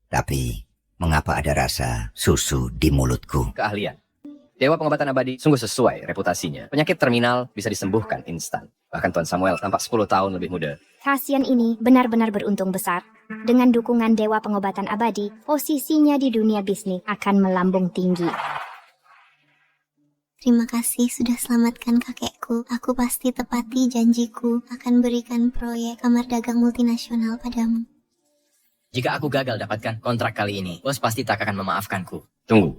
Tapi, mengapa ada rasa susu di mulutku? Keahlian. Dewa pengobatan abadi sungguh sesuai reputasinya. Penyakit terminal bisa disembuhkan instan. Bahkan Tuan Samuel tampak 10 tahun lebih muda. Kasian ini benar-benar beruntung besar. Dengan dukungan Dewa Pengobatan Abadi, posisinya di dunia bisnis akan melambung tinggi. Terima kasih sudah selamatkan kakekku. Aku pasti tepati janjiku akan berikan proyek kamar dagang multinasional padamu. Jika aku gagal dapatkan kontrak kali ini, bos pasti tak akan memaafkanku. Tunggu.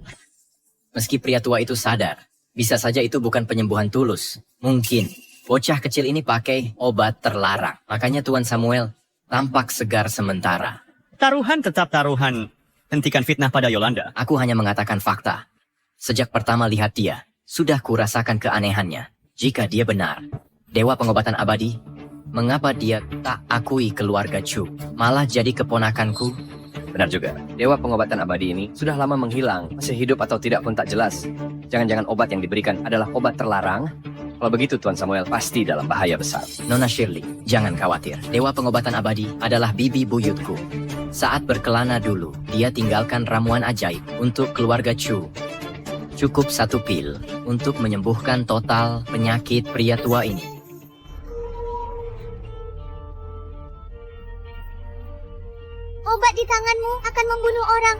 Meski pria tua itu sadar, bisa saja itu bukan penyembuhan tulus. Mungkin bocah kecil ini pakai obat terlarang. Makanya Tuan Samuel tampak segar sementara. Taruhan tetap taruhan. Hentikan fitnah pada Yolanda. Aku hanya mengatakan fakta. Sejak pertama lihat dia, sudah kurasakan keanehannya. Jika dia benar, Dewa Pengobatan Abadi, mengapa dia tak akui keluarga Chu, malah jadi keponakanku? Benar juga. Dewa pengobatan abadi ini sudah lama menghilang. Masih hidup atau tidak pun tak jelas. Jangan-jangan obat yang diberikan adalah obat terlarang? Kalau begitu Tuan Samuel pasti dalam bahaya besar. Nona Shirley, jangan khawatir. Dewa Pengobatan Abadi adalah bibi buyutku. Saat berkelana dulu, dia tinggalkan ramuan ajaib untuk keluarga Chu. Cukup 1 pil untuk menyembuhkan total penyakit pria tua ini. Obat di tanganmu akan membunuh orang.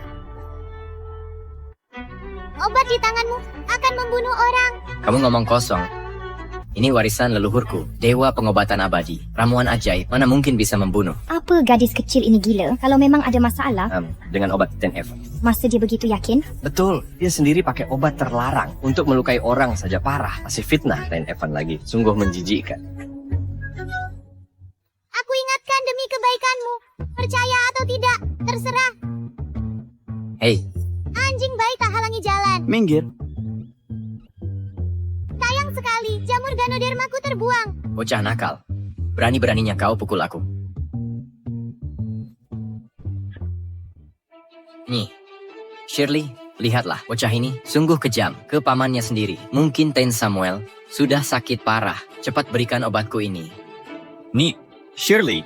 Obat di tanganmu akan membunuh orang. Kamu ngomong kosong. Ini warisan leluhurku, dewa pengobatan abadi. Ramuan ajaib, mana mungkin bisa membunuh. Apa gadis kecil ini gila? Kalau memang ada masalah, Dengan obat 10F. masa dia begitu yakin? Betul, dia sendiri pakai obat terlarang untuk melukai orang saja parah. Masih fitnah 10F lagi, sungguh menjijikkan. Aku ingatkan demi kebaikanmu. Percaya atau tidak, terserah. Hei, Anjing baik tak halangi jalan. Minggir. Sayang sekali, jamur Ganodermaku terbuang. bocah nakal. Berani-beraninya kau pukul aku. Nih, Shirley, lihatlah bocah ini sungguh kejam ke pamannya sendiri. Mungkin Ten Samuel sudah sakit parah. Cepat berikan obatku ini. Nih, Shirley,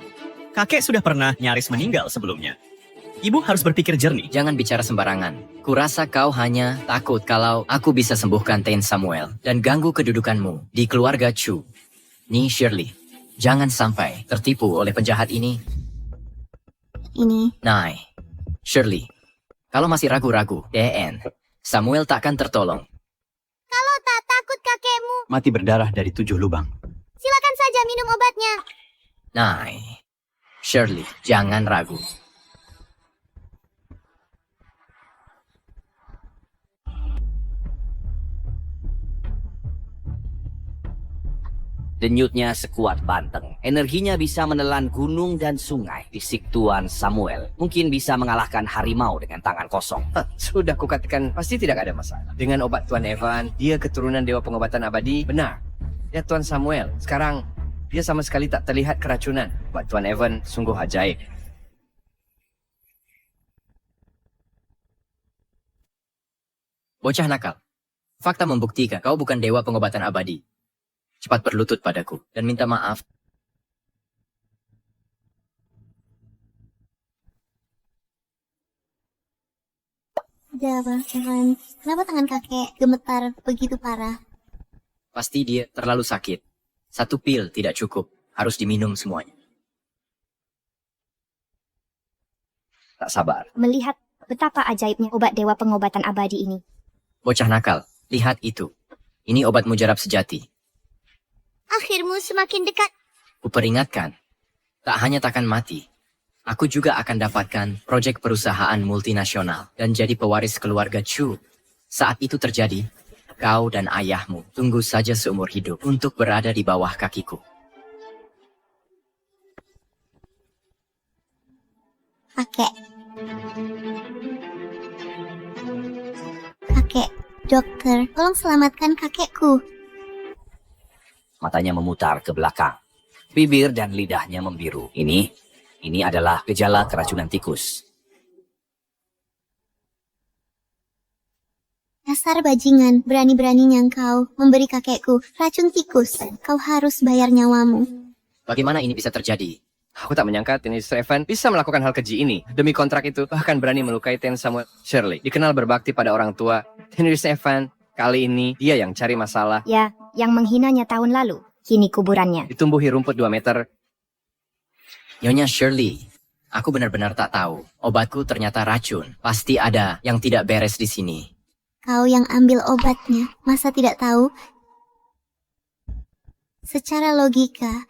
kakek sudah pernah nyaris meninggal sebelumnya. Ibu harus berpikir jernih. Jangan bicara sembarangan. Kurasa kau hanya takut kalau aku bisa sembuhkan Ten Samuel dan ganggu kedudukanmu di keluarga Chu. Nih Shirley, jangan sampai tertipu oleh penjahat ini. Nah, Shirley, kalau masih ragu-ragu, DN, Samuel takkan tertolong. Kalau tak takut kakekmu, Mati berdarah dari 7 lubang. silakan saja minum obatnya. Nah, Shirley, jangan ragu. Denyutnya sekuat banteng. Energinya bisa menelan gunung dan sungai. Fisik Tuan Samuel mungkin bisa mengalahkan harimau dengan tangan kosong. Sudah kukatakan, pasti tidak ada masalah. Dengan obat Tuan Evan, dia keturunan dewa pengobatan abadi. Benar. Ya Tuan Samuel, sekarang dia sama sekali tak terlihat keracunan. Obat Tuan Evan sungguh ajaib. Bocah nakal, fakta membuktikan kau bukan dewa pengobatan abadi. Cepat berlutut padaku dan minta maaf. Ada apa, Evan? Kenapa tangan kakek gemetar begitu parah? Pasti dia terlalu sakit. 1 pil tidak cukup, harus diminum semuanya. Tak sabar. Melihat betapa ajaibnya obat dewa pengobatan abadi ini. Bocah nakal, lihat itu. Ini obat mujarab sejati. Akhirmu semakin dekat. Kuperingatkan, tak hanya takkan mati, aku juga akan dapatkan proyek perusahaan multinasional dan jadi pewaris keluarga Chu. Saat itu terjadi, kau dan ayahmu tunggu saja seumur hidup untuk berada di bawah kakiku. Kakek, dokter, tolong selamatkan kakekku. Matanya memutar ke belakang. Bibir dan lidahnya membiru. Ini adalah gejala keracunan tikus. Dasar bajingan, berani-beraninya engkau memberi kakekku racun tikus. Kau harus bayar nyawamu. Bagaimana ini bisa terjadi? Aku tak menyangka Mr. Evan bisa melakukan hal keji ini. Demi kontrak itu, bahkan berani melukai Ten Samuel. Shirley, dikenal berbakti pada orang tua. Mr. Evan, kali ini dia yang cari masalah. Ya, yang menghinanya tahun lalu. Kini kuburannya. Ditumbuhi rumput 2 meter. Nyonya Shirley, aku benar-benar tak tahu. Obatku ternyata racun. Pasti ada yang tidak beres di sini. Kau yang ambil obatnya, masa tidak tahu? Secara logika,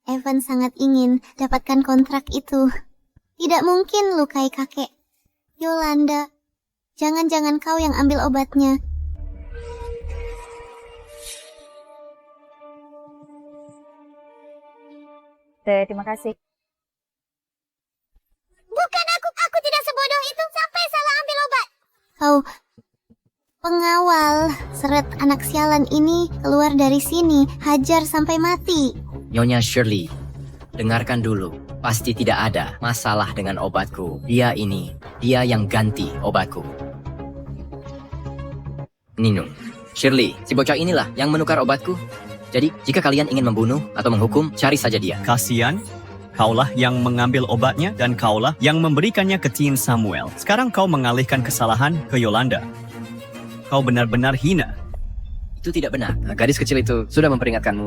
Evan sangat ingin dapatkan kontrak itu. Tidak mungkin lukai kakek. Yolanda, jangan-jangan kau yang ambil obatnya. Terima kasih. Bukan aku tidak sebodoh itu sampai salah ambil obat. Kau pengawal, seret anak sialan ini keluar dari sini, hajar sampai mati. Nyonya Shirley, dengarkan dulu. Pasti tidak ada masalah dengan obatku. Dia yang ganti obatku. Minum. Shirley, si bocah inilah yang menukar obatku. Jadi, jika kalian ingin membunuh atau menghukum, cari saja dia. Kasian, kaulah yang mengambil obatnya dan kaulah yang memberikannya ke Ten Samuel. Sekarang kau mengalihkan kesalahan ke Yolanda. Kau benar-benar hina. Itu tidak benar. Nah, gadis kecil itu sudah memperingatkanmu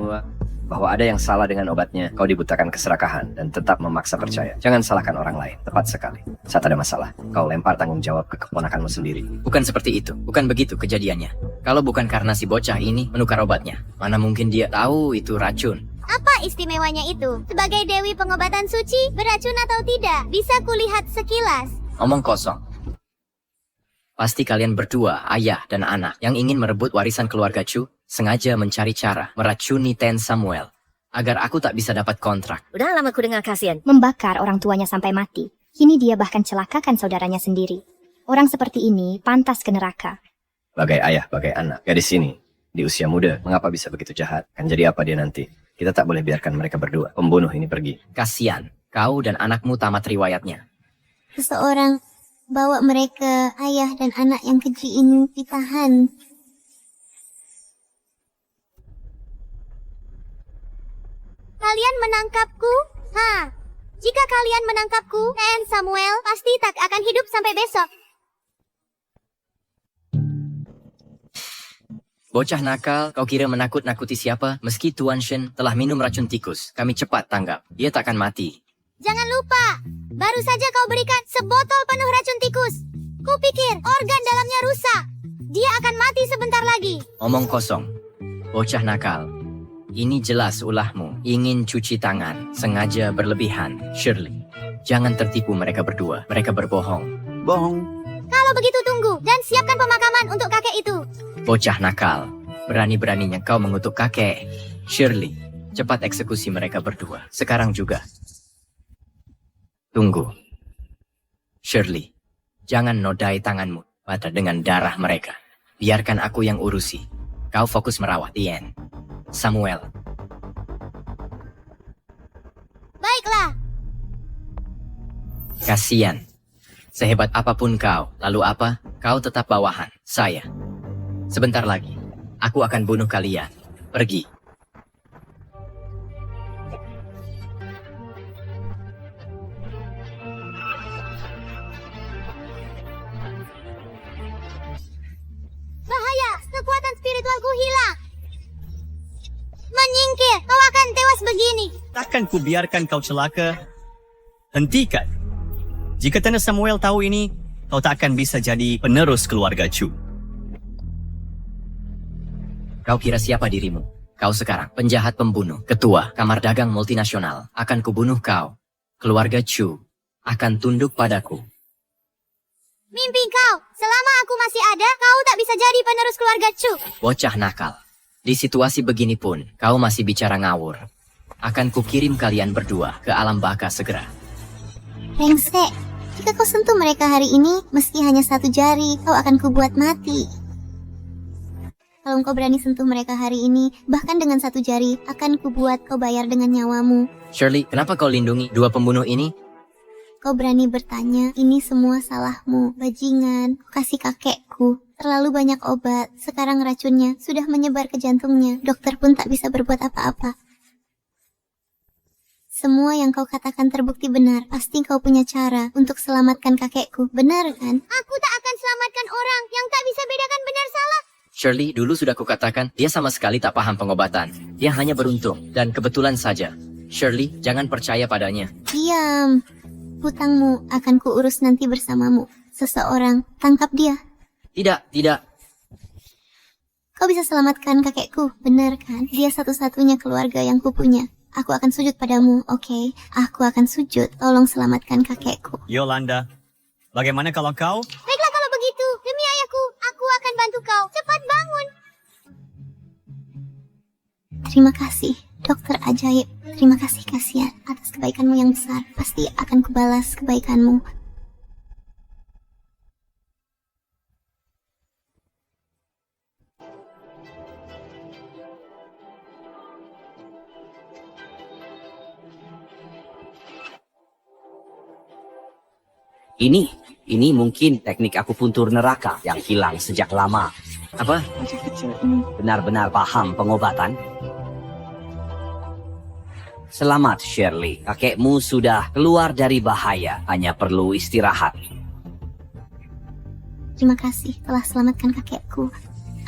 bahwa ada yang salah dengan obatnya. Kau dibutakan keserakahan dan tetap memaksa percaya. Jangan salahkan orang lain. Tepat sekali. Saat ada masalah, kau lempar tanggung jawab ke keponakanmu sendiri. Bukan seperti itu. Bukan begitu kejadiannya. Kalau bukan karena si bocah ini menukar obatnya, mana mungkin dia tahu itu racun. Apa istimewanya itu? Sebagai Dewi Pengobatan Suci, beracun atau tidak? Bisa kulihat sekilas. Omong kosong. Pasti kalian berdua, ayah dan anak, yang ingin merebut warisan keluarga Chu, sengaja mencari cara meracuni Ten Samuel agar aku tak bisa dapat kontrak. Udah lama ku dengar Cassian. Membakar orang tuanya sampai mati. Kini dia bahkan celakakan saudaranya sendiri. Orang seperti ini pantas ke neraka. Bagai ayah, bagai anak. Gadis ini, di usia muda, mengapa bisa begitu jahat? Kan jadi apa dia nanti? Kita tak boleh biarkan mereka berdua, pembunuh ini pergi. Kasian, kau dan anakmu tamat riwayatnya. Seseorang bawa mereka, ayah dan anak yang keji ini, ditahan. Kalian menangkapku? Jika kalian menangkapku, Ten Samuel pasti tak akan hidup sampai besok. Bocah nakal, kau kira menakut-nakuti siapa? Meski Tuan Shen telah minum racun tikus, kami cepat tanggap. Dia takkan mati. Jangan lupa, baru saja kau berikan sebotol penuh racun tikus. Kupikir organ dalamnya rusak. Dia akan mati sebentar lagi. Omong kosong. Bocah nakal. Ini jelas ulahmu. Ingin cuci tangan. Sengaja berlebihan. Shirley, jangan tertipu mereka berdua. Mereka berbohong. Bohong. Kalau begitu tunggu dan siapkan pemakaman untuk kakek itu. Bocah nakal. Berani-beraninya kau mengutuk kakek. Shirley, cepat eksekusi mereka berdua. Sekarang juga. Tunggu. Shirley, jangan nodai tanganmu pada dengan darah mereka. Biarkan aku yang urusi. Kau fokus merawat Ian. Samuel. Baiklah. Kasian. Sehebat apapun kau, lalu apa? Kau tetap bawahan. Saya. Sebentar lagi, aku akan bunuh kalian. Pergi. Bahaya, kekuatan spiritualku hilang. Menyingkir, kau akan tewas begini. Takkan ku biarkan kau celaka. Hentikan. Jika Ten Samuel tahu ini, kau tak akan bisa jadi penerus keluarga Chu. Kau kira siapa dirimu? Kau sekarang penjahat pembunuh, ketua kamar dagang multinasional. Akan kubunuh kau. Keluarga Chu akan tunduk padaku. Mimpi kau, selama aku masih ada, kau tak bisa jadi penerus keluarga Chu. Bocah nakal. Di situasi begini pun, kau masih bicara ngawur. Akan kukirim kalian berdua ke alam baka segera. Rengsek, jika kau sentuh mereka hari ini, meski hanya satu jari, kau akan kubuat mati. Kalau kau berani sentuh mereka hari ini, bahkan dengan satu jari, akan kubuat kau bayar dengan nyawamu. Shirley, kenapa kau lindungi dua pembunuh ini? Kau berani bertanya, ini semua salahmu, bajingan, kasih kakekku. Terlalu banyak obat, sekarang racunnya sudah menyebar ke jantungnya. Dokter pun tak bisa berbuat apa-apa. Semua yang kau katakan terbukti benar. Pasti kau punya cara untuk selamatkan kakekku, benar kan? Aku tak akan selamatkan orang yang tak bisa bedakan benar salah. Shirley, dulu sudah kukatakan, dia sama sekali tak paham pengobatan. Dia hanya beruntung, dan kebetulan saja. Shirley, jangan percaya padanya. Diam. Hutangmu akan kuurus nanti bersamamu. Seseorang, tangkap dia. Tidak, tidak. Kau bisa selamatkan kakekku, benar kan? Dia satu-satunya keluarga yang kupunya. Aku akan sujud padamu, oke? Aku akan sujud, tolong selamatkan kakekku. Yolanda, bagaimana kalau kau? Baiklah kalau begitu, demi ayahku, aku akan bantu kau. Cepat bangun. Terima kasih, dokter ajaib. Terima kasih Cassian atas kebaikanmu yang besar. Pasti akan kubalas kebaikanmu. Ini mungkin teknik akupuntur neraka yang hilang sejak lama. Apa? Bocah kecil ini Benar-benar paham pengobatan? Selamat Shirley, kakekmu sudah keluar dari bahaya, hanya perlu istirahat. terima kasih telah selamatkan kakekku.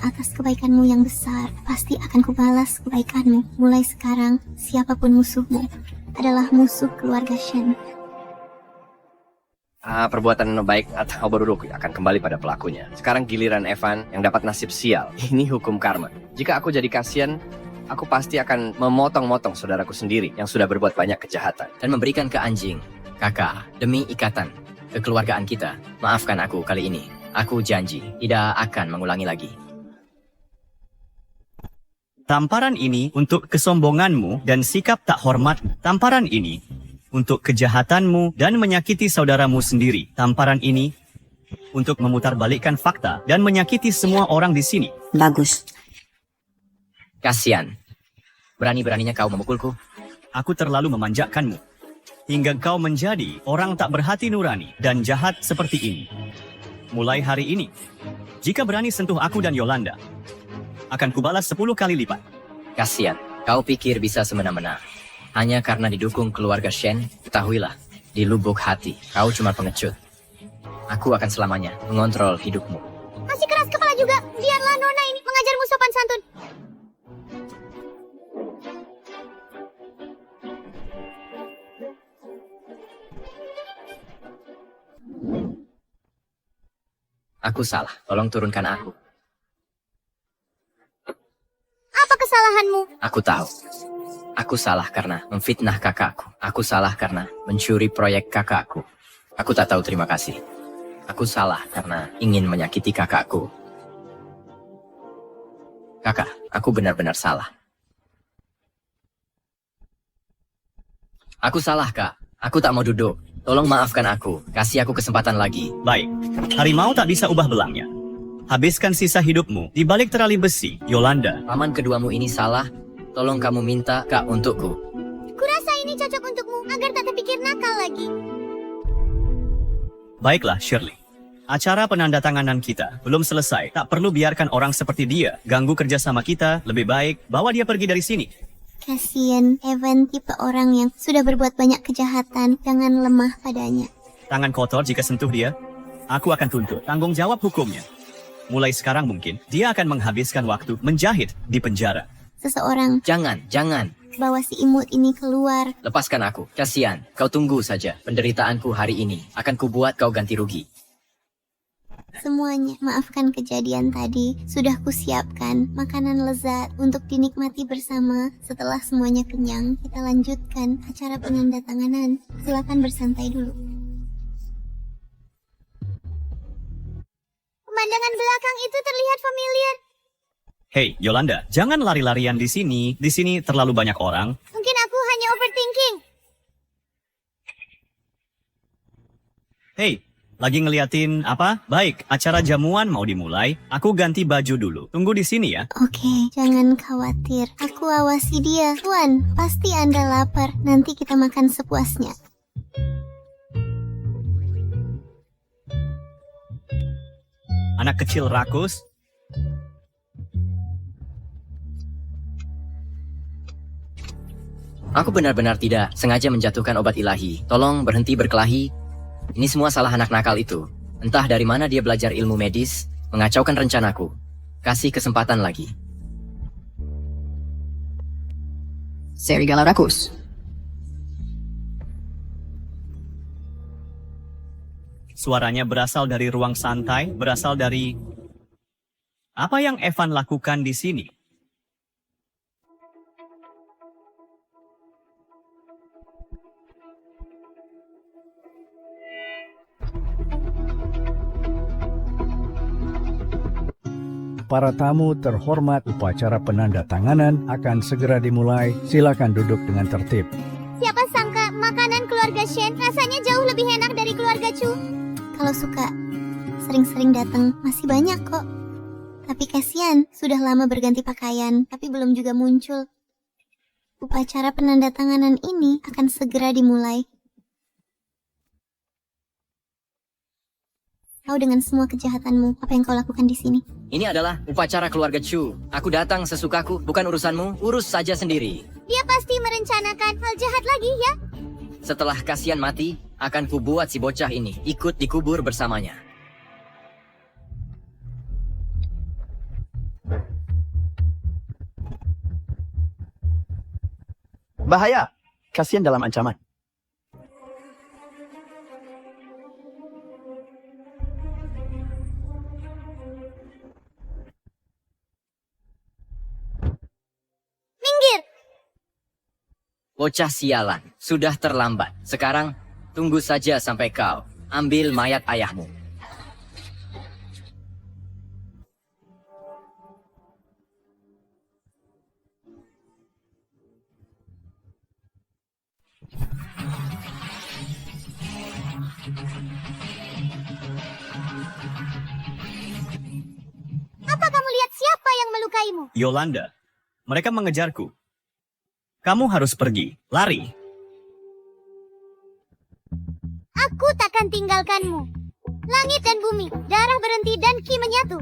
atas kebaikanmu yang besar. Pasti akan kubalas kebaikanmu. Mulai sekarang, siapapun musuhmu adalah musuh keluarga Shen. Perbuatan baik atau buruk akan kembali pada pelakunya. Sekarang giliran Evan yang dapat nasib sial. Ini hukum karma. Jika aku jadi kasihan, aku pasti akan memotong-motong saudaraku sendiri yang sudah berbuat banyak kejahatan. Dan memberikan ke anjing. Kakak, demi ikatan kekeluargaan kita, maafkan aku kali ini. Aku janji tidak akan mengulangi lagi. Tamparan ini untuk kesombonganmu dan sikap tak hormat. Tamparan ini untuk kejahatanmu dan menyakiti saudaramu sendiri. Tamparan ini untuk memutarbalikkan fakta dan menyakiti semua orang di sini. Bagus. Kasian. Berani-beraninya kau memukulku. Aku terlalu memanjakanmu hingga kau menjadi orang tak berhati nurani dan jahat seperti ini. Mulai hari ini, jika berani sentuh aku dan Yolanda, akan kubalas 10 kali lipat. Kasian. Kau pikir bisa semena-mena. Hanya karena didukung keluarga Shen, ketahuilah, di lubuk hati, kau cuma pengecut. Aku akan selamanya mengontrol hidupmu. Masih keras kepala juga. Biarlah Nona ini mengajarmu sopan santun. Aku salah, tolong turunkan aku. Apa kesalahanmu? Aku tahu. Aku salah karena memfitnah kakakku. Aku salah karena mencuri proyek kakakku. Aku tak tahu terima kasih. Aku salah karena ingin menyakiti kakakku. Kakak, aku benar-benar salah. Aku salah, Kak. Aku tak mau duduk. Tolong maafkan aku. Kasih aku kesempatan lagi. Baik, harimau tak bisa ubah belangnya. Habiskan sisa hidupmu di balik terali besi, Yolanda. Paman keduamu ini salah. Tolong kamu minta Kak untukku. Kurasa ini cocok untukmu agar tak terpikir nakal lagi. Baiklah, Shirley. Acara penandatanganan kita belum selesai. Tak perlu biarkan orang seperti dia ganggu kerjasama kita. Lebih baik bawa dia pergi dari sini. Kasian, Evan tipe orang yang sudah berbuat banyak kejahatan. Jangan lemah padanya. Tangan kotor jika sentuh dia. Aku akan tuntut tanggung jawab hukumnya. Mulai sekarang mungkin dia akan menghabiskan waktu menjahit di penjara. Seseorang Jangan. bawa si imut ini keluar. Lepaskan aku. Kasian. Kau tunggu saja. Penderitaanku hari ini akan kubuat kau ganti rugi. Semuanya, maafkan kejadian tadi. Sudah kusiapkan makanan lezat untuk dinikmati bersama. Setelah semuanya kenyang, kita lanjutkan acara penandatanganan. Silakan bersantai dulu. Pemandangan belakang itu terlihat familiar. Hei, Yolanda, jangan lari-larian di sini. Di sini terlalu banyak orang. Mungkin aku hanya overthinking. Hei, lagi ngeliatin apa? Baik, acara jamuan mau dimulai. Aku ganti baju dulu. Tunggu di sini ya. Oke, jangan khawatir. Aku awasi dia. Tuan, pasti Anda lapar. Nanti kita makan sepuasnya. Anak kecil rakus. Aku benar-benar tidak sengaja menjatuhkan obat ilahi. Tolong berhenti berkelahi. Ini semua salah anak nakal itu. Entah dari mana dia belajar ilmu medis, mengacaukan rencanaku. Kasih kesempatan lagi. Serigala rakus. Suaranya berasal dari ruang santai, berasal dari... Apa yang Evan lakukan di sini? Para tamu terhormat, upacara penandatanganan akan segera dimulai. Silakan duduk dengan tertib. Siapa sangka makanan keluarga Shen rasanya jauh lebih enak dari keluarga Chu. Kalau suka, sering-sering datang. Masih banyak kok. Tapi kasihan, sudah lama berganti pakaian, tapi belum juga muncul. Upacara penandatanganan ini akan segera dimulai. Kau dengan semua kejahatanmu, apa yang kau lakukan di sini? Ini adalah upacara keluarga Chu. Aku datang sesukaku, bukan urusanmu. Urus saja sendiri. Dia pasti merencanakan hal jahat lagi ya. Setelah kasihan mati, akan kubuat si bocah ini ikut dikubur bersamanya. Bahaya! Kasihan dalam ancaman. Minggir! Bocah sialan, sudah terlambat. Sekarang, tunggu saja sampai kau ambil mayat ayahmu. Apa kamu lihat siapa yang melukaimu? Yolanda, mereka mengejarku. Kamu harus pergi, lari. Aku takkan tinggalkanmu. Langit dan bumi, darah berhenti dan ki menyatu.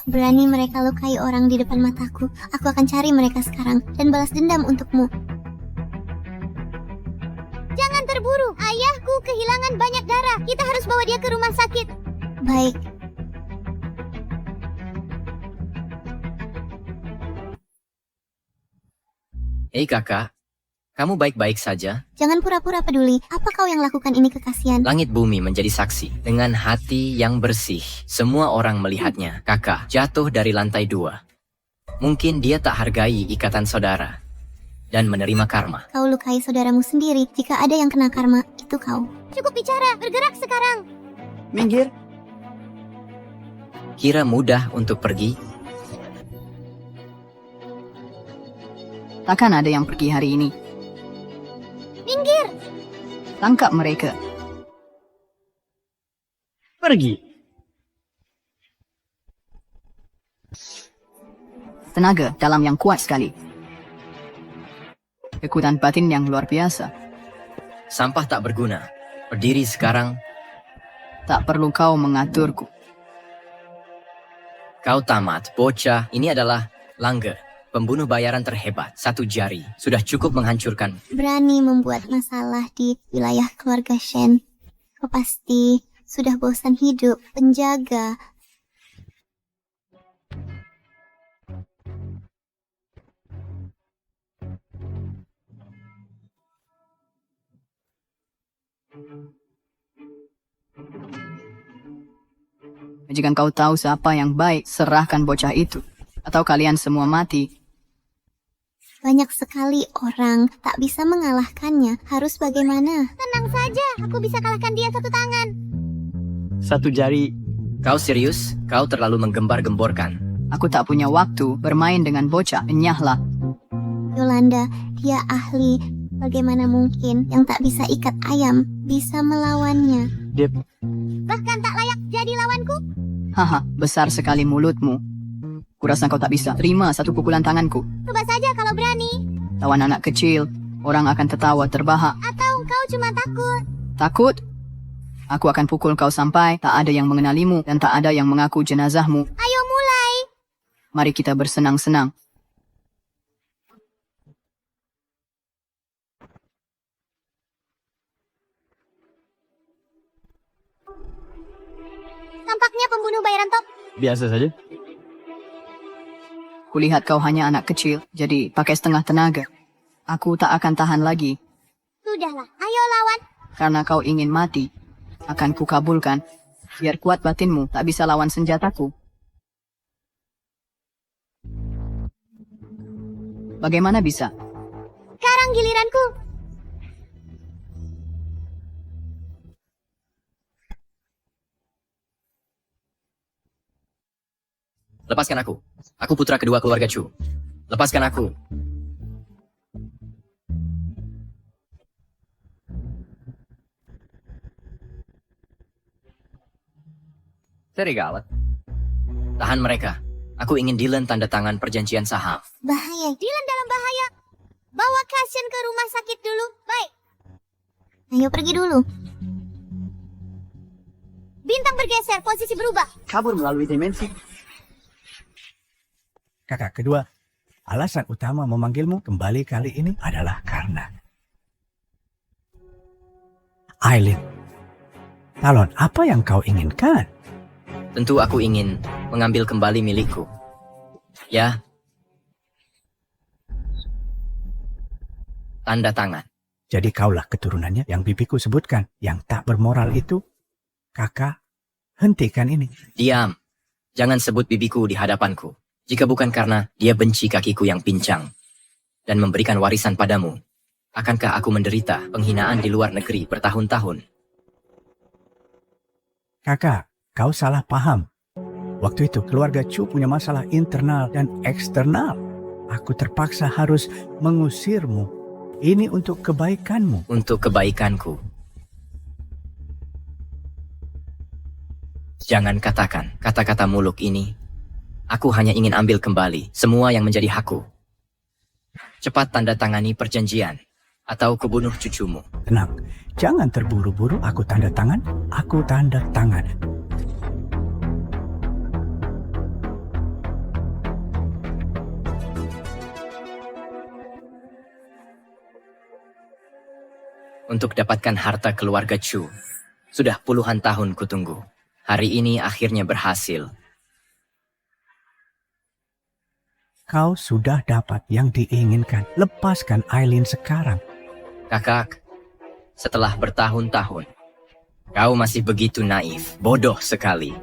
Berani mereka lukai orang di depan mataku. Aku akan cari mereka sekarang dan balas dendam untukmu. Jangan terburu. Ayahku kehilangan banyak darah. Kita harus bawa dia ke rumah sakit. Baik. Hei kakak, kamu baik-baik saja? Jangan pura-pura peduli. Apa kau yang lakukan ini ke Kasian? Langit bumi menjadi saksi. Dengan hati yang bersih, semua orang melihatnya. Kakak jatuh dari lantai 2. Mungkin dia tak hargai ikatan saudara dan menerima karma. Kau lukai saudaramu sendiri. Jika ada yang kena karma, itu kau. Cukup bicara, bergerak sekarang. Minggir! Kira mudah untuk pergi? Takkan ada yang pergi hari ini. Minggir! Tangkap mereka. Pergi! Tenaga dalam yang kuat sekali. Kekuatan batin yang luar biasa. Sampah tak berguna. Berdiri sekarang. Tak perlu kau mengaturku. Kau tamat, bocah. Ini adalah Langge, pembunuh bayaran terhebat. 1 jari sudah cukup menghancurkan. Berani membuat masalah di wilayah keluarga Shen. Kau pasti sudah bosan hidup penjaga. Jika kau tahu siapa yang baik, serahkan bocah itu. Atau kalian semua mati. Banyak sekali orang tak bisa mengalahkannya. Harus bagaimana? Tenang saja, aku bisa kalahkan dia 1 tangan. 1 jari. Kau serius? Kau terlalu menggembar-gemborkan. Aku tak punya waktu bermain dengan bocah. Enyahlah. Yolanda, dia ahli. Bagaimana mungkin yang tak bisa ikat ayam bisa melawannya? Dip. Bahkan tak layak jadi lawanku? Haha, besar sekali mulutmu. Kurasa kau tak bisa terima 1 pukulan tanganku. Coba saja kalau berani. Tawan anak kecil, orang akan tertawa terbahak. Atau kau cuma takut? Takut? Aku akan pukul kau sampai tak ada yang mengenalimu dan tak ada yang mengaku jenazahmu. Ayo mulai. Mari kita bersenang-senang. Tampaknya pembunuh bayaran top. Biasa saja. Kulihat kau hanya anak kecil, jadi pakai setengah tenaga. Aku tak akan tahan lagi. Sudahlah, ayo lawan. Karena kau ingin mati, akan kukabulkan. Biar kuat batinmu, tak bisa lawan senjataku. Bagaimana bisa? Sekarang giliranku. Lepaskan aku. Aku putra kedua keluarga Chu. Lepaskan aku. Serigala. Tahan mereka. Aku ingin Dylan tanda tangan perjanjian saham. Bahaya. Dylan dalam bahaya. Bawa Cassian ke rumah sakit dulu. Baik. Ayo pergi dulu. Bintang bergeser, posisi berubah. Kabur melalui dimensi. Kakak kedua, alasan utama memanggilmu kembali kali ini adalah karena Aileen. Talon, apa yang kau inginkan? Tentu aku ingin mengambil kembali milikku. Ya, Tanda tangan. Jadi kaulah keturunannya yang bibiku sebutkan, yang tak bermoral itu. Kakak, hentikan ini. Diam. Jangan sebut bibiku di hadapanku. Jika bukan karena dia benci kakiku yang pincang dan memberikan warisan padamu, akankah aku menderita penghinaan di luar negeri bertahun-tahun? Kakak, kau salah paham. Waktu itu keluarga Chu punya masalah internal dan eksternal. Aku terpaksa harus mengusirmu. Ini untuk kebaikanmu. Untuk kebaikanku. Jangan katakan kata-kata muluk ini. Aku hanya ingin ambil kembali semua yang menjadi hakku. Cepat tanda tangani perjanjian, atau kubunuh cucumu. Tenang, jangan terburu-buru. Aku tanda tangan. Untuk dapatkan harta keluarga Chu, sudah puluhan tahun kutunggu. Hari ini akhirnya berhasil. Kau sudah dapat yang diinginkan. Lepaskan Aileen sekarang. Kakak, setelah bertahun-tahun, kau masih begitu naif, bodoh sekali.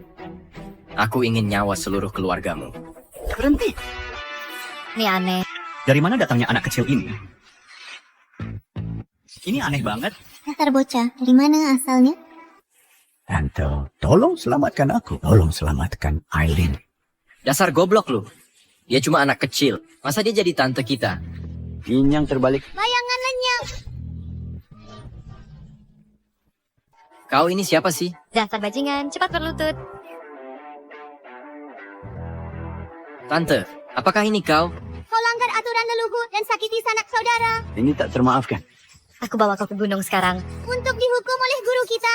Aku ingin nyawa seluruh keluargamu. Berhenti. Ini aneh. Dari mana datangnya anak kecil ini? Ini aneh banget. Dasar bocah, dari mana asalnya? Tante, tolong selamatkan aku. Tolong selamatkan Aileen. Dasar goblok lu. Dia cuma anak kecil. Masa dia jadi tante kita? Yin yang terbalik. Bayangan lenyap. Kau ini siapa sih? Dasar bajingan, cepat berlutut. Tante, apakah ini kau? Kau langgar aturan leluhur dan sakiti sanak saudara. Ini tak termaafkan. Aku bawa kau ke gunung sekarang. Untuk dihukum oleh guru kita.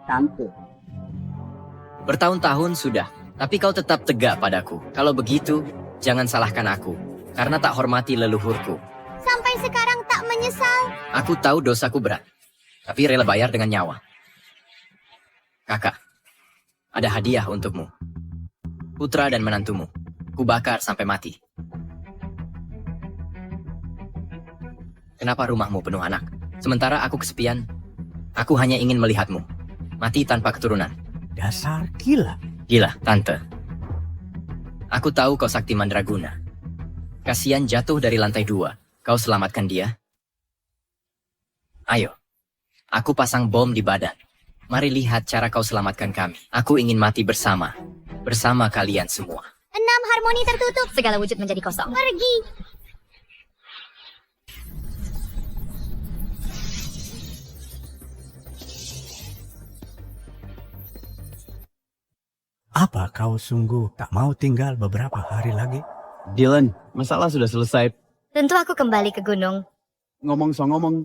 Tante. Bertahun-tahun sudah, tapi kau tetap tegak padaku. Kalau begitu, jangan salahkan aku, karena tak hormati leluhurku. Sampai sekarang tak menyesal. Aku tahu dosaku berat, tapi rela bayar dengan nyawa. Kakak, ada hadiah untukmu. Putra dan menantumu, kubakar sampai mati. Kenapa rumahmu penuh anak? Sementara aku kesepian, aku hanya ingin melihatmu. Mati tanpa keturunan. Dasar gila. Gila, Tante. Aku tahu kau sakti mandraguna. Kasian jatuh dari lantai 2. Kau selamatkan dia. Ayo, aku pasang bom di badan. Mari lihat cara kau selamatkan kami. Aku ingin mati bersama kalian semua. 6 harmoni tertutup. Segala wujud menjadi kosong. Pergi. Apa kau sungguh tak mau tinggal beberapa hari lagi? Dylan, masalah sudah selesai. Tentu aku kembali ke gunung. Ngomong so ngomong.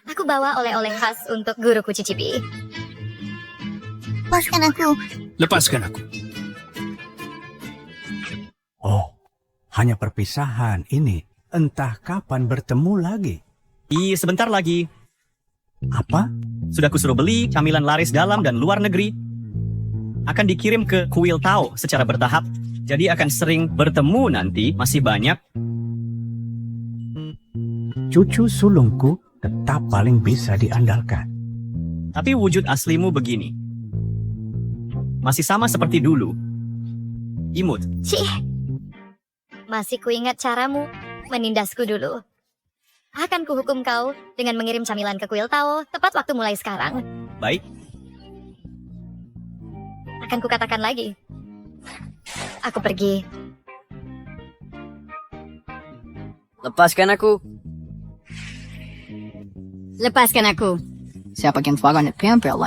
Aku bawa oleh-oleh khas untuk guruku cicipi. Lepaskan aku. Lepaskan aku. Oh, hanya perpisahan ini. Entah kapan bertemu lagi. Sebentar lagi. Apa? Sudah kusuruh beli camilan laris dalam dan luar negeri. Akan dikirim ke kuil Tao secara bertahap. Jadi akan sering bertemu nanti. Masih banyak. Cucu sulungku tetap paling bisa diandalkan. Tapi wujud aslimu begini. Masih sama seperti dulu. Imut. Cih. Masih kuingat caramu menindasku dulu. Akan kuhukum kau dengan mengirim camilan ke kuil Tao tepat waktu mulai sekarang. Baik. Akan kukatakan lagi. Aku pergi. Lepaskan aku. Lepaskan aku. Siapa yang vagan ett tempel